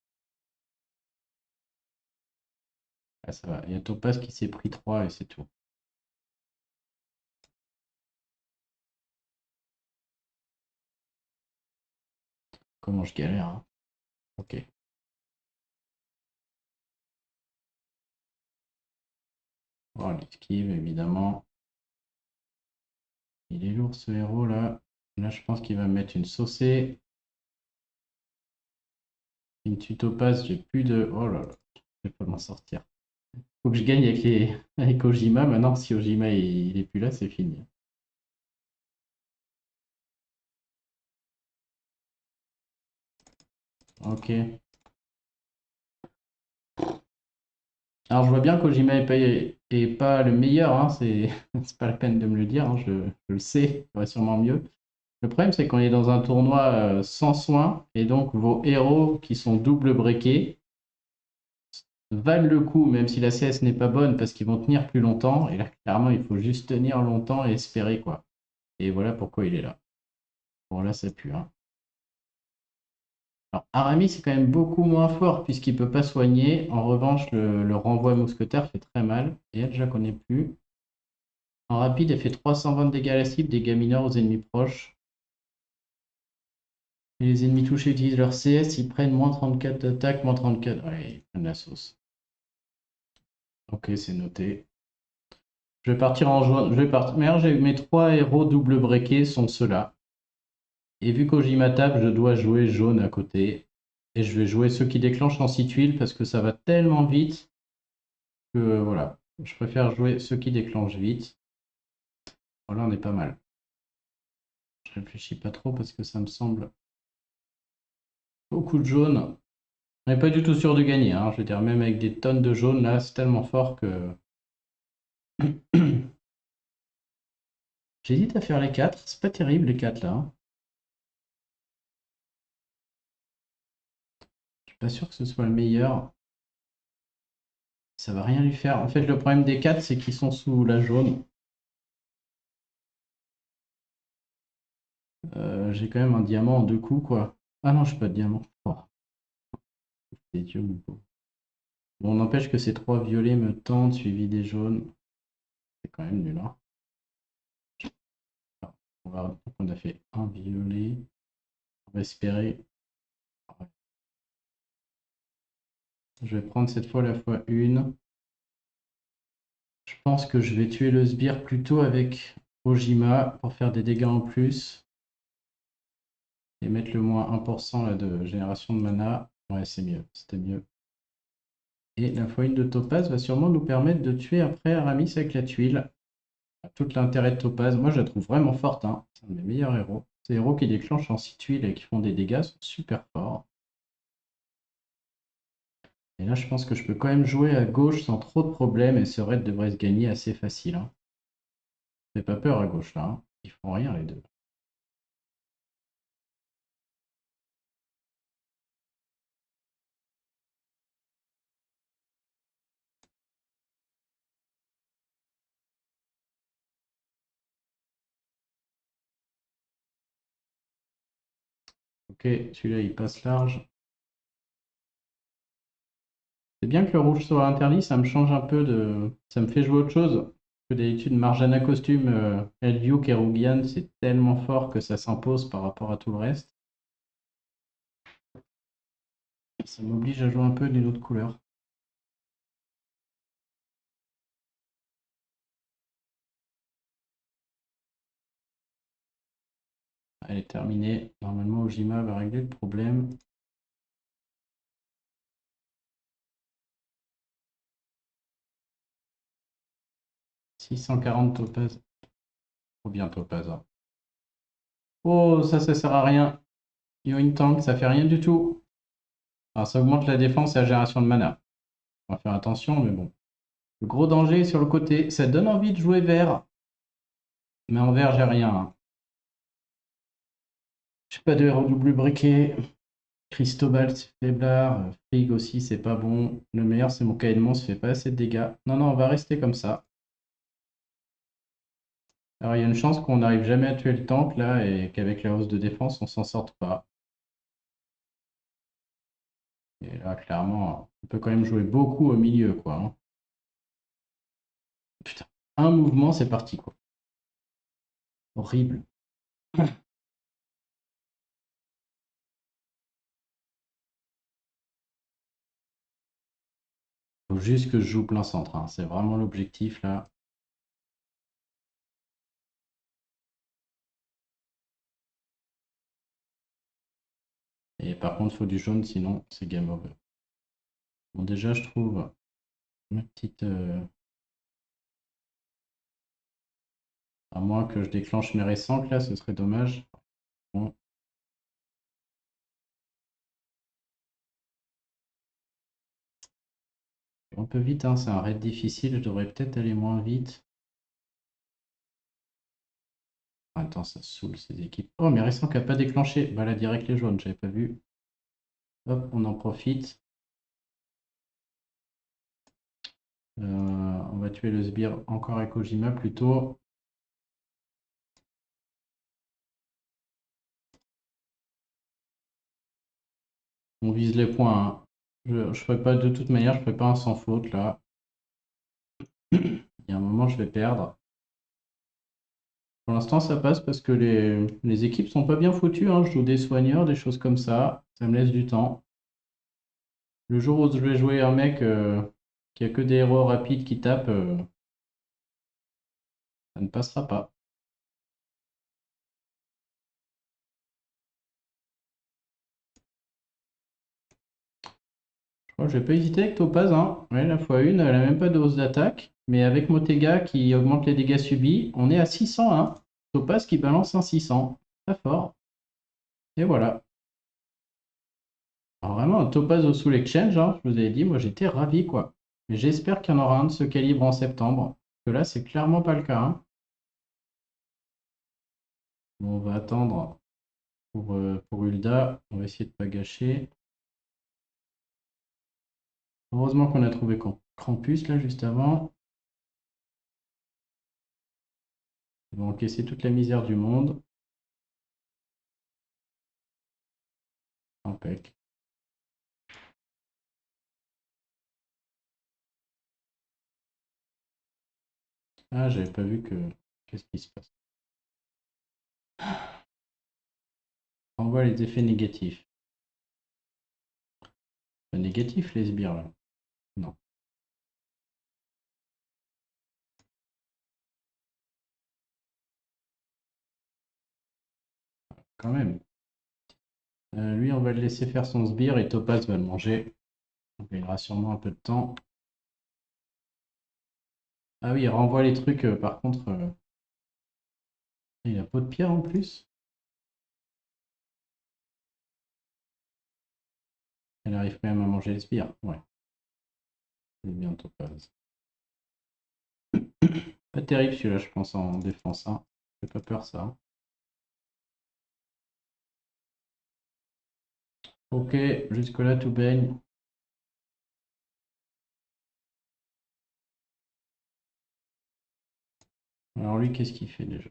Ah, ça va. Il y a Topaz qui s'est pris 3 et c'est tout. Comment je galère, hein. Ok. Oh, l'esquive, évidemment. Il est lourd ce héros là. Là, je pense qu'il va me mettre une saucée. Une tutopasse, j'ai plus de. Oh là là, je vais pas m'en sortir. Faut que je gagne avec avec Ojima. Maintenant, si Ojima il est plus là, c'est fini. Ok. Alors, je vois bien qu'Ojima est pas le meilleur, hein. C'est c'est pas la peine de me le dire, hein. Je le sais, il y aurait sûrement mieux. Le problème, c'est qu'on est dans un tournoi sans soin, et donc vos héros qui sont double breakés valent le coup, même si la CS n'est pas bonne, parce qu'ils vont tenir plus longtemps. Et là, clairement, il faut juste tenir longtemps et espérer, quoi. Et voilà pourquoi il est là. Bon, là, ça pue, hein. Alors, Aramis, c'est quand même beaucoup moins fort puisqu'il ne peut pas soigner. En revanche, le renvoi mousquetaire fait très mal. Et elle, je la connais plus. En rapide, elle fait 320 dégâts à la cible, dégâts mineurs aux ennemis proches. Et les ennemis touchés utilisent leur CS, ils prennent moins 34 d'attaque, moins 34. Ouais, ils prennent la sauce. Ok, c'est noté. Je vais partir en jaune. Je vais partir. Merde, j'ai mes 3 héros double breakés sont ceux-là. Et vu qu'Ojima tape, je dois jouer jaune à côté. Et je vais jouer ceux qui déclenchent en 6 tuiles parce que ça va tellement vite que voilà. Je préfère jouer ceux qui déclenchent vite. Voilà, on est pas mal. Je réfléchis pas trop parce que ça me semble beaucoup de jaune. On n'est pas du tout sûr de gagner, hein. Je veux dire, même avec des tonnes de jaune, là, c'est tellement fort que. J'hésite à faire les 4. C'est pas terrible les 4 là, hein. Je suis pas sûr que ce soit le meilleur. Ça va rien lui faire. En fait, le problème des 4, c'est qu'ils sont sous la jaune. J'ai quand même un diamant en 2 coups, quoi. Ah non, je suis pas de diamant. Oh, c'est Dieu, mon pauvre. Bon, n'empêche que ces 3 violets me tentent, suivi des jaunes. C'est quand même nul, hein. On a fait un violet. On va espérer. Je vais prendre cette fois la fois 1. Je pense que je vais tuer le sbire plutôt avec Ojima pour faire des dégâts en plus. Et mettre le moins 1% là, de génération de mana. Ouais, c'est mieux. C'était mieux. Et la fois 1 de Topaz va sûrement nous permettre de tuer après Aramis avec la tuile. Tout l'intérêt de Topaz. Moi, je la trouve vraiment forte, hein. C'est un de mes meilleurs héros. Ces héros qui déclenchent en 6 tuiles et qui font des dégâts sont super forts. Et là, je pense que je peux quand même jouer à gauche sans trop de problèmes et ce raid devrait se gagner assez facile, hein. Fais pas peur à gauche là, hein. Ils font rien les deux. Ok, celui-là il passe large. C'est bien que le rouge soit interdit, ça me change un peu de. Ça me fait jouer autre chose. Que d'habitude, Marjana costume, Elviou et Rougian, c'est tellement fort que ça s'impose par rapport à tout le reste. Ça m'oblige à jouer un peu d'une autre couleur. Elle est terminée. Normalement, Ojima va régler le problème. « 640 topaz. Trop bien topaz, hein. Oh, ça sert à rien. Yoin Tank, ça fait rien du tout. Alors, ça augmente la défense et la génération de mana. On va faire attention, mais bon. Le gros danger est sur le côté. Ça donne envie de jouer vert. Mais en vert, j'ai rien, hein. J'ai pas de héros double briquet. Cristobal, c'est faiblard. Frig aussi, c'est pas bon. Le meilleur, c'est mon Caïdmon, ça fait pas assez de dégâts. Non, non, on va rester comme ça. Alors, il y a une chance qu'on n'arrive jamais à tuer le tank, là, et qu'avec la hausse de défense, on s'en sorte pas. Et là, clairement, on peut quand même jouer beaucoup au milieu, quoi, hein. Putain, un mouvement, c'est parti, quoi. Horrible. Faut juste que je joue plein centre, hein. C'est vraiment l'objectif, là. Et par contre, il faut du jaune, sinon, c'est game over. Bon, déjà, je trouve ma petite... à moins que je déclenche mes récents, là, ce serait dommage. Bon. Un peu vite, hein, c'est un raid difficile, je devrais peut-être aller moins vite. Attends, ça saoule ces équipes. Oh, mais récent qui n'a pas déclenché. Bah là, direct les jaunes, j'avais pas vu. Hop, on en profite. On va tuer le sbire encore avec Ojima plutôt. On vise les points, hein. Je ferai pas de toute manière, je ferai pas un sans faute là. Il y a un moment, je vais perdre. Pour l'instant, ça passe parce que les équipes sont pas bien foutues, hein. Je joue des soigneurs, des choses comme ça. Ça me laisse du temps. Le jour où je vais jouer un mec qui a que des héros rapides qui tapent, ça ne passera pas. Je vais pas hésiter avec Topaz, hein. Ouais, la fois 1, elle a même pas de hausse d'attaque. Mais avec Motega qui augmente les dégâts subis, on est à 600, hein. Topaz qui balance un 600. Très fort. Et voilà. Alors vraiment, un Topaz au Soul Exchange, hein, je vous avais dit, moi j'étais ravi, quoi. Et j'espère qu'il y en aura un de ce calibre en septembre. Parce que là, c'est clairement pas le cas, hein. Bon, on va attendre pour Hulda. On va essayer de pas gâcher. Heureusement qu'on a trouvé Krampus là juste avant. Ils vont encaisser toute la misère du monde. Impec. Ah, j'avais pas vu que. Qu'est-ce qui se passe? On voit les effets négatifs. Pas négatif les sbires là. Non. Quand même. Lui, on va le laisser faire son sbire et Topaz va le manger. Donc, il aura sûrement un peu de temps. Ah oui, il renvoie les trucs, par contre. Il a peau de pierre en plus. Elle arrive quand même à manger les sbires. Ouais, c'est bien Topaz. Pas terrible celui-là, je pense, en défense. Hein. Fait pas peur ça. Ok, jusque-là tout baigne. Alors lui, qu'est-ce qu'il fait déjà?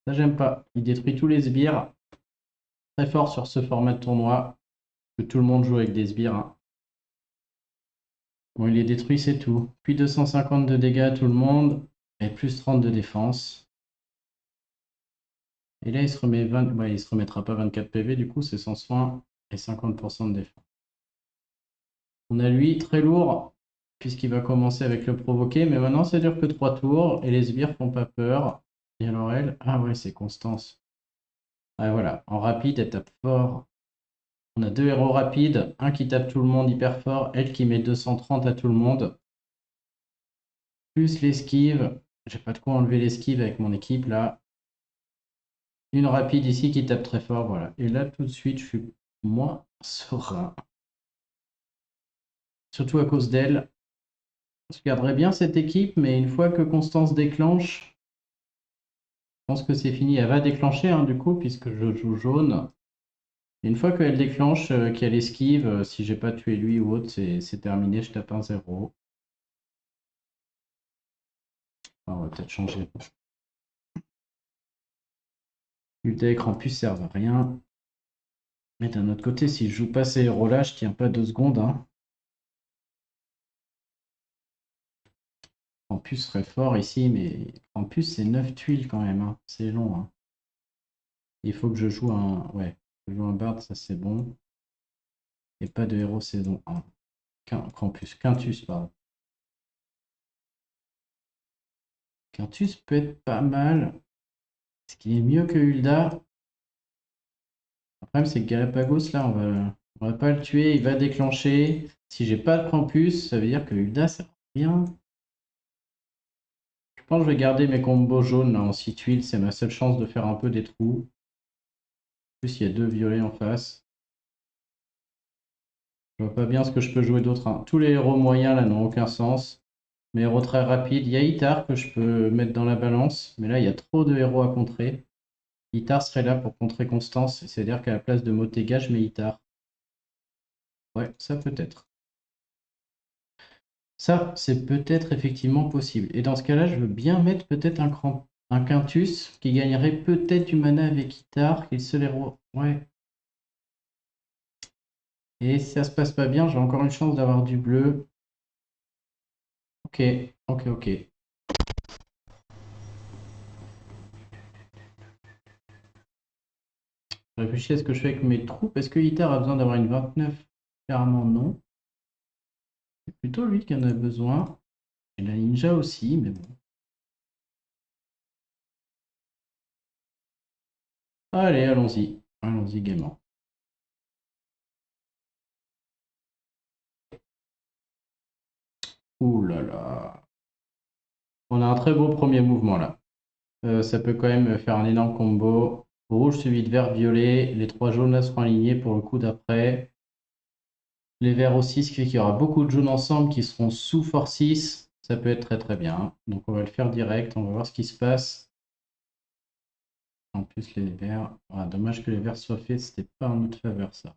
Ça, j'aime pas. Il détruit tous les sbires. Très fort sur ce format de tournoi. Que tout le monde joue avec des sbires. Hein. Bon, il les détruit, c'est tout. Puis 250 de dégâts à tout le monde. Et plus 30 de défense. Et là, il se remet 20... Ouais, il se remettra pas 24 PV, du coup, c'est sans soin et 50% de défense. On a lui, très lourd, puisqu'il va commencer avec le provoquer. Mais maintenant, ça dure que 3 tours. Et les sbires font pas peur. Et alors elle... Ah ouais, c'est Constance. Ah voilà, en rapide, elle tape fort. On a deux héros rapides, un qui tape tout le monde hyper fort, elle qui met 230 à tout le monde. Plus l'esquive. J'ai pas de quoi enlever l'esquive avec mon équipe là. Une rapide ici qui tape très fort, voilà. Et là, tout de suite, je suis moins serein. Surtout à cause d'elle. Je garderais bien cette équipe, mais une fois que Constance déclenche, je pense que c'est fini. Elle va déclencher, hein, du coup, puisque je joue jaune. Une fois qu'elle déclenche, qu'elle esquive, si j'ai pas tué lui ou autre, c'est terminé, je tape un 0. On va peut-être changer. Ulta et Krampus servent à rien. Mais d'un autre côté, si je joue pas ces héros-là, je tiens pas 2 secondes. Hein. Krampus serait fort ici, mais Krampus c'est 9 tuiles quand même. Hein. C'est long. Hein. Il faut que je joue un. Ouais, je joue un Bard, ça c'est bon. Et pas de héros saison 1. Krampus, Quintus, pardon. Quintus peut être pas mal. Est-ce qu'il est mieux que Hulda? Le problème, c'est que Galapagos, là, on va pas le tuer. Il va déclencher. Si j'ai pas de Krampus, ça veut dire que Hulda, ça rien. Je pense que je vais garder mes combos jaunes là, en 6 tuiles. C'est ma seule chance de faire un peu des trous. En plus, il y a 2 violets en face. Je vois pas bien ce que je peux jouer d'autre. Hein. Tous les héros moyens là n'ont aucun sens. Mes héros très rapides. Il y a Itar que je peux mettre dans la balance. Mais là, il y a trop de héros à contrer. Itar serait là pour contrer Constance. C'est-à-dire qu'à la place de Motega, je mets Itar. Ouais, ça peut être. Ça, c'est peut-être effectivement possible. Et dans ce cas-là, je veux bien mettre peut-être un Quintus qui gagnerait peut-être du mana avec Itar, qu'il se les... Ouais. Et si ça se passe pas bien, j'ai encore une chance d'avoir du bleu. Ok, ok, ok. Je réfléchis à ce que je fais avec mes troupes. Est-ce que Itar a besoin d'avoir une 29? Clairement non. C'est plutôt lui qui en a besoin. Et la ninja aussi, mais bon. Allez, allons-y. Allons-y gaiement. Ouh là là. On a un très beau premier mouvement là. Ça peut quand même faire un énorme combo. Rouge suivi de vert violet. Les 3 jaunes là seront alignés pour le coup d'après. Les verts aussi, ce qui fait qu'il y aura beaucoup de jaunes ensemble qui seront sous force 6. Ça peut être très très bien. Donc on va le faire direct. On va voir ce qui se passe. En plus les verts. Ah, dommage que les verts soient faits. C'était pas en notre faveur ça.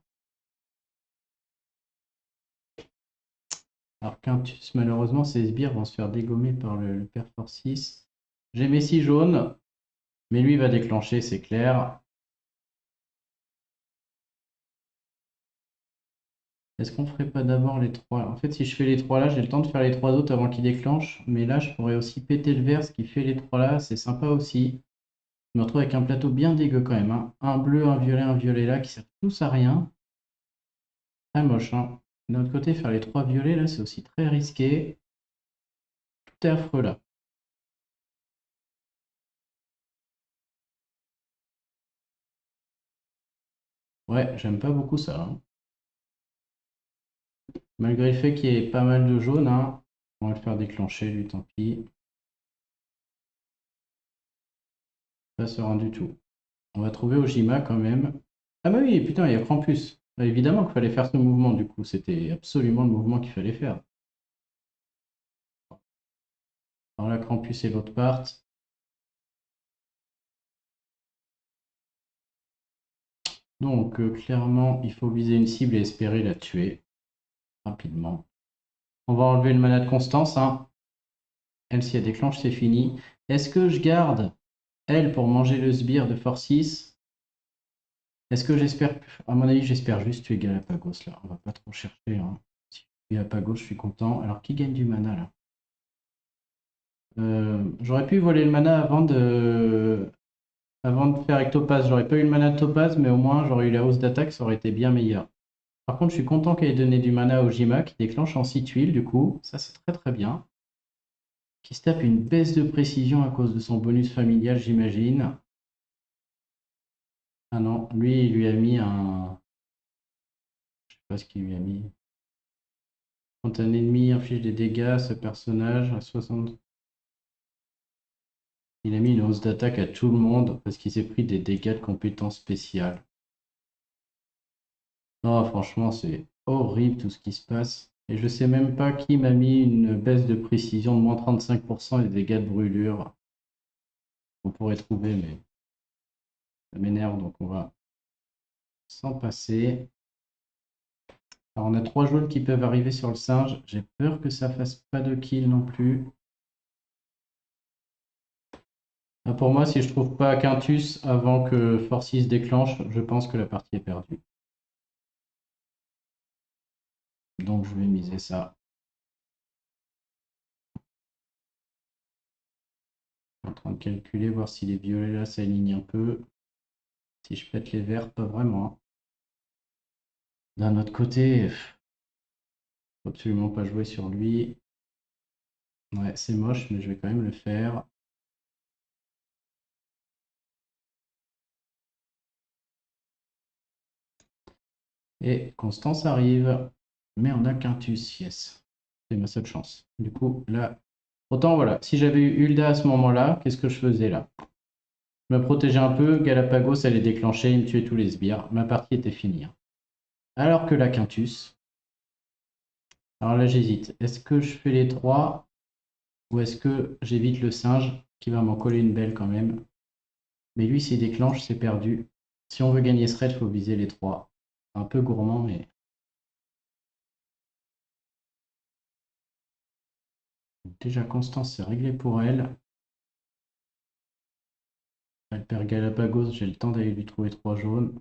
Alors Quintus, malheureusement, ces sbires vont se faire dégommer par le père force 6. J'ai mes 6 jaunes. Mais lui va déclencher, c'est clair. Est-ce qu'on ferait pas d'abord les 3? En fait, si je fais les 3 là, j'ai le temps de faire les 3 autres avant qu'ils déclenchent. Mais là, je pourrais aussi péter le vert, ce qui fait les 3 là. C'est sympa aussi. Je me retrouve avec un plateau bien dégueu quand même, hein. Un bleu, un violet là, qui servent tous à rien. Très moche, hein. D'un autre côté, faire les 3 violets là, c'est aussi très risqué. Tout est affreux là. Ouais, j'aime pas beaucoup ça, hein. Malgré le fait qu'il y ait pas mal de jaune, hein. On va le faire déclencher, lui, tant pis. Pas serein du tout. On va trouver Ojima quand même. Ah bah oui, putain, il y a Krampus. Bah, évidemment qu'il fallait faire ce mouvement du coup. C'était absolument le mouvement qu'il fallait faire. Alors là, Krampus et l'autre part. Donc clairement, il faut viser une cible et espérer la tuer rapidement. On va enlever le mana de Constance, hein. Elle, si elle déclenche, c'est fini. Est-ce que je garde elle pour manger le sbire de Force 6? Est-ce que j'espère... À mon avis, j'espère juste tuer Galapagos là. On va pas trop chercher, hein. Si Galapagos, je suis content. Alors, qui gagne du mana là? J'aurais pu voler le mana avant de faire avec Topaz. J'aurais pas eu le mana de Topaz, mais au moins j'aurais eu la hausse d'attaque, ça aurait été bien meilleur. Par contre, je suis content qu'elle ait donné du mana à Ojima, qui déclenche en 6 tuiles, du coup. Ça, c'est très très bien. Qui se tape une baisse de précision à cause de son bonus familial, j'imagine. Ah non, lui, il lui a mis un... Je sais pas ce qu'il lui a mis. Quand un ennemi inflige des dégâts à ce personnage, à 60... Il a mis une hausse d'attaque à tout le monde parce qu'il s'est pris des dégâts de compétences spéciales. Non, franchement, c'est horrible tout ce qui se passe. Et je sais même pas qui m'a mis une baisse de précision de moins 35% et des dégâts de brûlure. On pourrait trouver, mais ça m'énerve, donc on va s'en passer. Alors on a 3 jaunes qui peuvent arriver sur le singe. J'ai peur que ça fasse pas de kill non plus. Ah, pour moi, si je trouve pas Quintus avant que Forcis déclenche, je pense que la partie est perdue. Donc je vais miser ça. Je suis en train de calculer, voir si les violets là s'alignent un peu. Si je pète les verts, pas vraiment. D'un autre côté, faut absolument pas jouer sur lui. Ouais, c'est moche, mais je vais quand même le faire. Et Constance arrive. Mais on a Quintus, yes. C'est ma seule chance. Du coup, là... Autant, voilà, si j'avais eu Hulda à ce moment-là, qu'est-ce que je faisais là? Je me protégeais un peu, Galapagos allait déclencher, il me tuait tous les sbires. Ma partie était finie, hein. Alors que la Quintus... Alors là, j'hésite. Est-ce que je fais les 3 ou est-ce que j'évite le singe qui va m'en coller une belle quand même? Mais lui, s'il déclenche, c'est perdu. Si on veut gagner ce raid, il faut viser les 3. Un peu gourmand, mais... Déjà, Constance, c'est réglé pour elle. Elle perd Galapagos, j'ai le temps d'aller lui trouver 3 jaunes.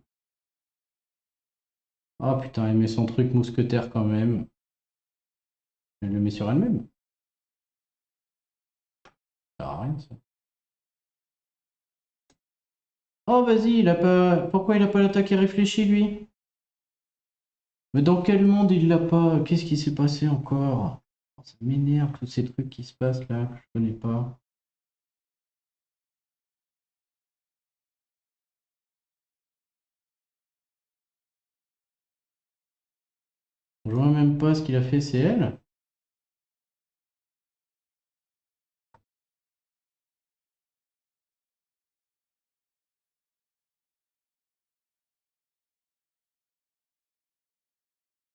Oh putain, elle met son truc mousquetaire quand même. Elle le met sur elle-même. Ça sert à rien, ça. Oh, vas-y, il a pas... Pourquoi il a pas l'attaqué réfléchi, lui? Mais dans quel monde il l'a pas? Qu'est-ce qui s'est passé encore? Oh, ça m'énerve, tous ces trucs qui se passent là, que je connais pas. Je vois même pas ce qu'il a fait, c'est elle.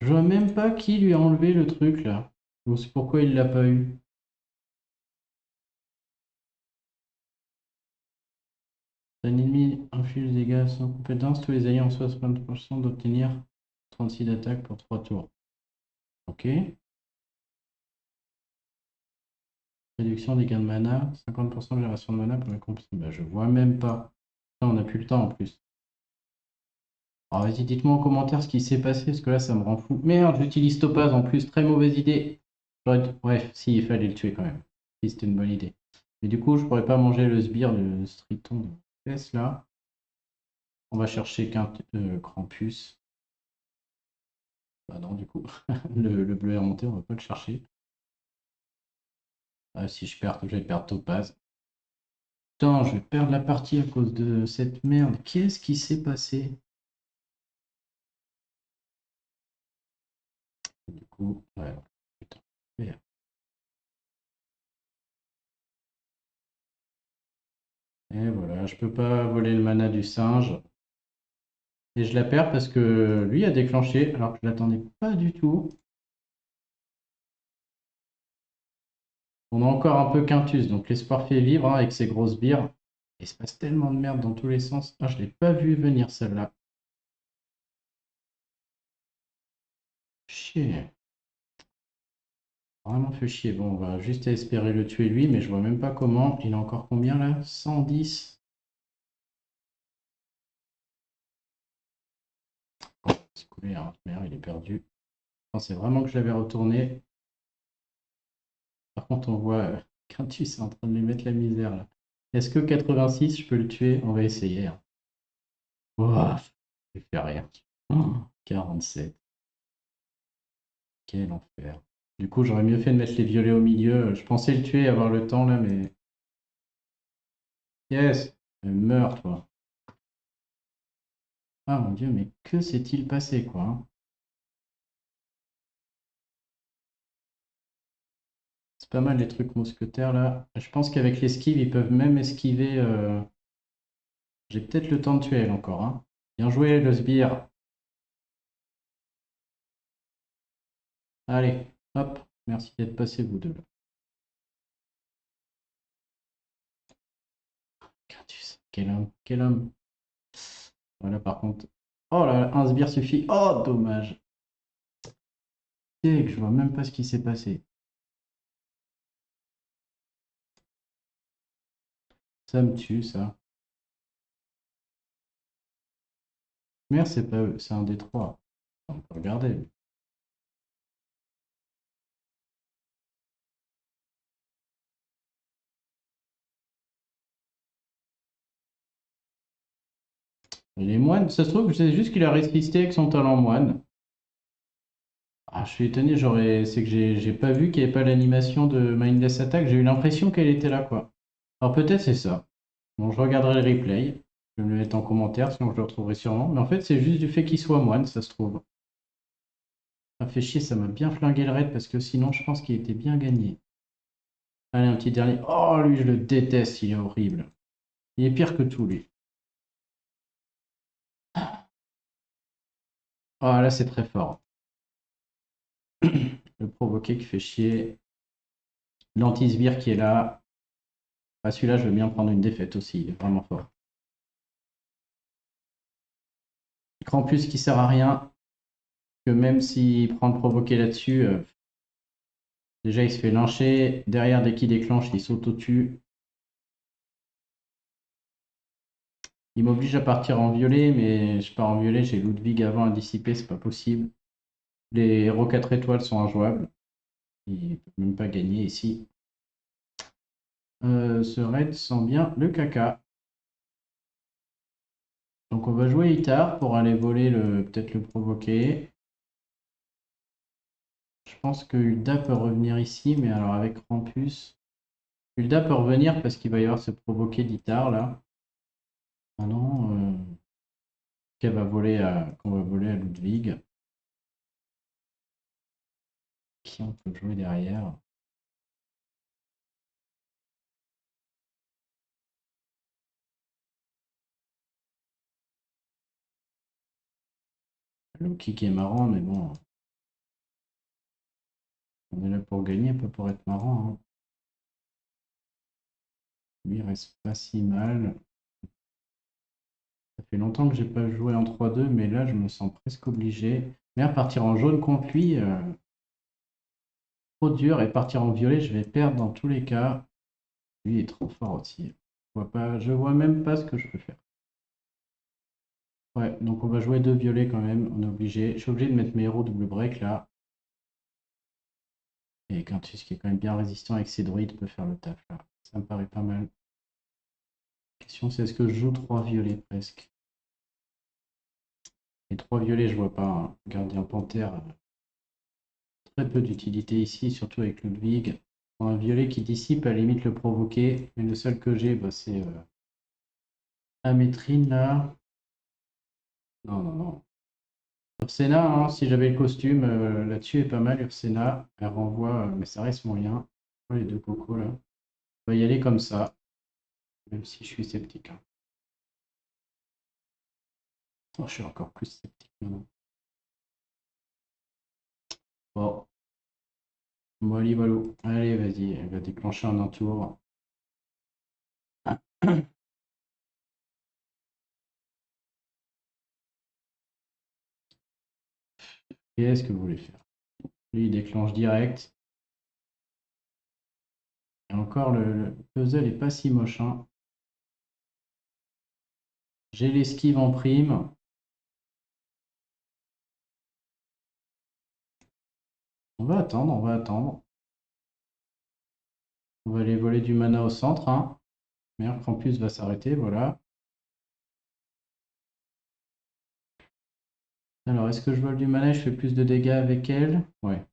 Je vois même pas qui lui a enlevé le truc là. Donc c'est pourquoi il l'a pas eu. Un ennemi inflige des dégâts sans compétence, tous les alliés en 60% d'obtenir 36 d'attaque pour 3 tours. Ok. Réduction des gains de mana, 50% de génération de mana pour les compétences. Bah, je vois même pas. Là, on n'a plus le temps en plus. Alors vas-y, dites-moi en commentaire ce qui s'est passé, parce que là, ça me rend fou. Merde, j'utilise Topaz en plus, très mauvaise idée. Bref, si, il fallait le tuer quand même. Si, c'était une bonne idée. Mais du coup, je pourrais pas manger le sbire de Striton. laisse là. On va chercher Krampus. Bah non, du coup, le bleu est remonté, on va pas le chercher. Ah, si je perds, je vais perdre Topaz. Putain, je vais perdre la partie à cause de cette merde. Qu'est-ce qui s'est passé? Du coup, ouais, putain. Merde. Et voilà, je peux pas voler le mana du singe. Et je la perds parce que lui a déclenché, alors que je l'attendais pas du tout. On a encore un peu Quintus, donc l'espoir fait vivre hein, avec ses grosses bières. Il se passe tellement de merde dans tous les sens. Ah, je l'ai pas vu venir celle-là. Chier. Vraiment fait chier. Bon, on va juste espérer le tuer lui, mais je vois même pas comment. Il a encore combien là? 110. Bon, c'est coulé, hein. Merde, il est perdu. Je pensais vraiment que je l'avais retourné. Par contre, on voit Quintus est en train de lui mettre la misère là. Est-ce que 86, je peux le tuer? On va essayer. Hein. Ouah, je fais rien. Oh, 47. Quel enfer. Du coup, j'aurais mieux fait de mettre les violets au milieu. Je pensais le tuer et avoir le temps là, mais. Yes! Meurs, toi. Ah mon dieu, mais que s'est-il passé, quoi? Hein. C'est pas mal les trucs mousquetaires là. Je pense qu'avec l'esquive, ils peuvent même esquiver. J'ai peut-être le temps de tuer elle encore. Hein. Bien joué, le sbire. Allez, hop. Merci d'être passé, vous deux. Quintus, quel homme, quel homme. Voilà, par contre. Oh là, un sbire suffit. Oh, dommage. C'est que je vois même pas ce qui s'est passé. Ça me tue, ça. Merde, c'est pas eux, c'est un des trois. On peut regarder. Les moines, ça se trouve, c'est juste qu'il a résisté avec son talent moine. Ah, je suis étonné, c'est que j'ai pas vu qu'il n'y avait pas l'animation de Mindless Attack. J'ai eu l'impression qu'elle était là, quoi. Alors peut-être c'est ça. Bon, je regarderai le replay. Je vais me le mettre en commentaire, sinon je le retrouverai sûrement. Mais en fait, c'est juste du fait qu'il soit moine, ça se trouve. Ça fait chier, ça m'a bien flingué le raid parce que sinon, je pense qu'il était bien gagné. Allez, un petit dernier. Oh, lui, je le déteste, il est horrible. Il est pire que tout, lui. Ah, là, c'est très fort. Le provoqué qui fait chier. L'anti-sbire qui est là. Ah, celui-là, je veux bien prendre une défaite aussi, il est vraiment fort. Krampus qui sert à rien, que même s'il prend le provoqué là-dessus, déjà il se fait lyncher. Derrière, dès qu'il déclenche, il s'auto-tue. Il m'oblige à partir en violet, mais je pars en violet, j'ai Ludwig avant à dissiper, c'est pas possible. Les héros 4 étoiles sont injouables. Il ne peut même pas gagner ici. Ce raid sent bien le caca. Donc on va jouer Itar pour aller voler peut-être le provoquer. Je pense que Hulda peut revenir ici, mais alors avec Krampus. Hulda peut revenir parce qu'il va y avoir ce provoquer d'Itar là. Ah non, qu'on va voler à Ludwig. Qui on peut jouer derrière? Le kick est marrant, mais bon, on est là pour gagner, pas pour être marrant. Hein. Lui, il reste pas si mal. Ça fait longtemps que j'ai pas joué en 3-2, mais là, je me sens presque obligé. Mais partir en jaune contre lui, trop dur. Et partir en violet, je vais perdre dans tous les cas. Lui est trop fort aussi. Je vois même pas ce que je peux faire. Ouais, donc on va jouer deux violets quand même. On est obligé. Je suis obligé de mettre mes héros double break là. Et Quintus qui est quand même bien résistant avec ses druides peut faire le taf là. Ça me paraît pas mal. question c'est est-ce que je joue 3 violets presque? Les 3 violets, je vois pas. Hein. Gardien panthère, très peu d'utilité ici, surtout avec Ludwig. Un violet qui dissipe, à la limite le provoquer. Mais le seul que j'ai, bah, c'est Amétrine là. Non, non, non. Ursena, hein, si j'avais le costume, là-dessus est pas mal. Ursena, elle renvoie, mais ça reste moyen. Oh, les deux cocos là. On va y aller comme ça, même si je suis sceptique. Hein. Oh, je suis encore plus sceptique maintenant. Bon, Molly Wallo. Allez, vas-y, elle va déclencher en un tour. Qu'est-ce que vous voulez faire? Lui, il déclenche direct. Et encore, le puzzle est pas si moche. Hein. J'ai l'esquive en prime. On va attendre, on va attendre. On va aller voler du mana au centre. Hein. Merde, Krampus va s'arrêter, voilà. Alors, est-ce que je vole du mana et je fais plus de dégâts avec elle? Ouais.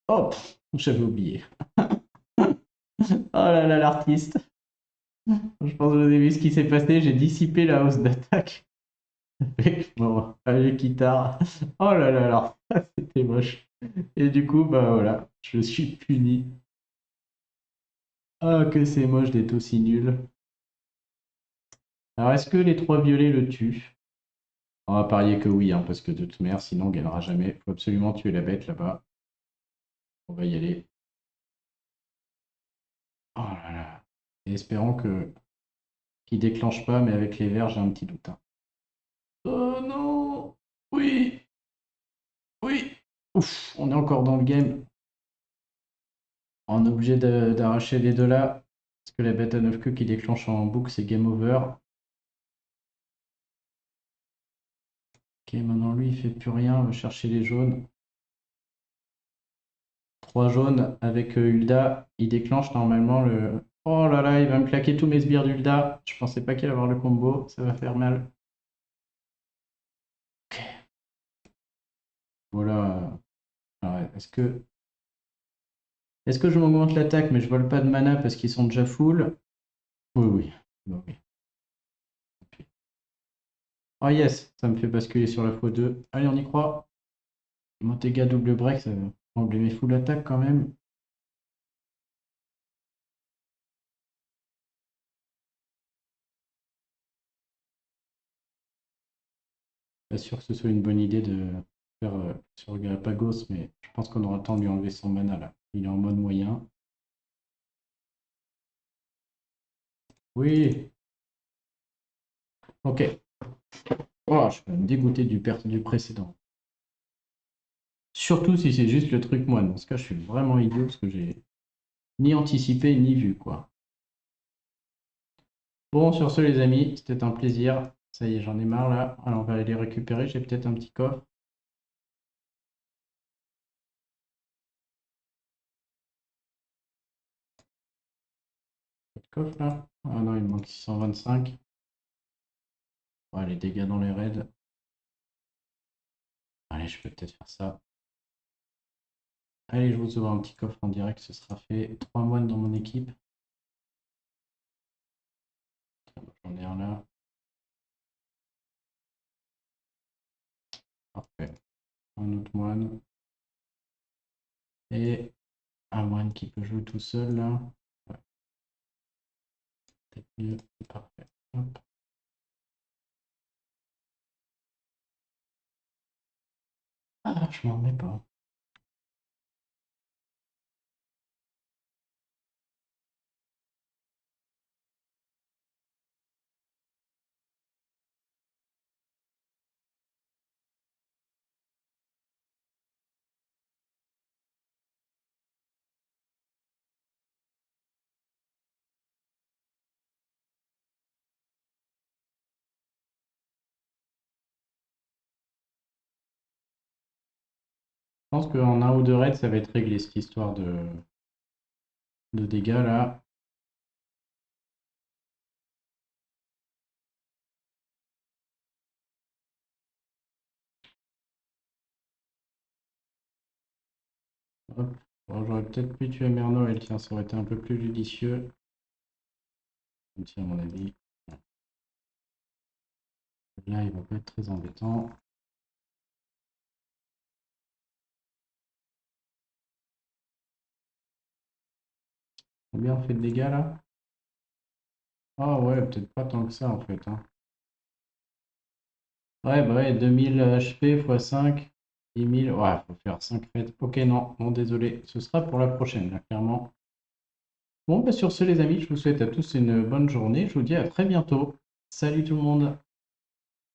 Hop, j'avais oublié. Oh là là, l'artiste. Je pense que vous avez vu ce qui s'est passé. J'ai dissipé la hausse d'attaque avec mon avec guitare. Oh là là là, c'était moche. Et du coup, bah voilà, je suis puni. Ah, que c'est moche d'être aussi nul. Alors, est-ce que les 3 violets le tuent? On va parier que oui, hein, parce que de toute manière, sinon on gagnera jamais. Faut absolument tuer la bête là-bas. On va y aller. Oh là là. Et espérons que qu'il déclenche pas, mais avec les verts, j'ai un petit doute. Hein. Oh non! Oui! Oui! Ouf, on est encore dans le game. On est obligé d'arracher les deux là. Parce que la bête à 9 queues qui déclenche en boucle, c'est game over. Ok, maintenant lui, il fait plus rien. On va chercher les jaunes. 3 jaunes avec Hulda. Il déclenche normalement le. Oh là là, il va me claquer tous mes sbires d'Hulda. Je pensais pas qu'il allait avoir le combo. Ça va faire mal. Ok. Voilà. Alors, est-ce que je m'augmente l'attaque, mais je vole pas de mana parce qu'ils sont déjà full? Oui, oui. Bah oui. Oh yes, ça me fait basculer sur la x2. Allez, on y croit. Montega double break, ça va enlever mes full attaque quand même. Pas sûr que ce soit une bonne idée de faire sur Galapagos, mais je pense qu'on aura le temps de lui enlever son mana là. Il est en mode moyen. Oui, ok. Oh, je peux me dégoûter du précédent. Surtout si c'est juste le truc moine. Dans ce cas, je suis vraiment idiot parce que j'ai ni anticipé ni vu quoi. Bon, sur ce, les amis, c'était un plaisir. Ça y est, j'en ai marre là. Alors, on va aller les récupérer. J'ai peut-être un petit coffre. Pas de coffre là. Ah non, il me manque 625. Ouais, les dégâts dans les raids. Allez, je peux peut-être faire ça. Allez, je vous ouvre un petit coffre en direct. Ce sera fait. 3 moines dans mon équipe. J'en ai un là. Parfait. Un autre moine. Et un moine qui peut jouer tout seul là. Ouais, peut-être mieux. Parfait. Hop. Ah, je m'en remets pas. Je pense qu'en un ou deux raids, ça va être réglé cette histoire de dégâts là. Hop. Bon, j'aurais peut-être pu tuer Mère Noël, tiens, ça aurait été un peu plus judicieux. Même si à mon avis, là il va pas être très embêtant. Combien on fait de dégâts là? Ah ouais, peut-être pas tant que ça en fait, hein. Ouais, bah ouais, 2000 HP x 5, 10 000. Ouais, faut faire 5 raids. Ok, non, non, désolé. Ce sera pour la prochaine, là, clairement. Bon, bah sur ce, les amis, je vous souhaite à tous une bonne journée. Je vous dis à très bientôt. Salut tout le monde!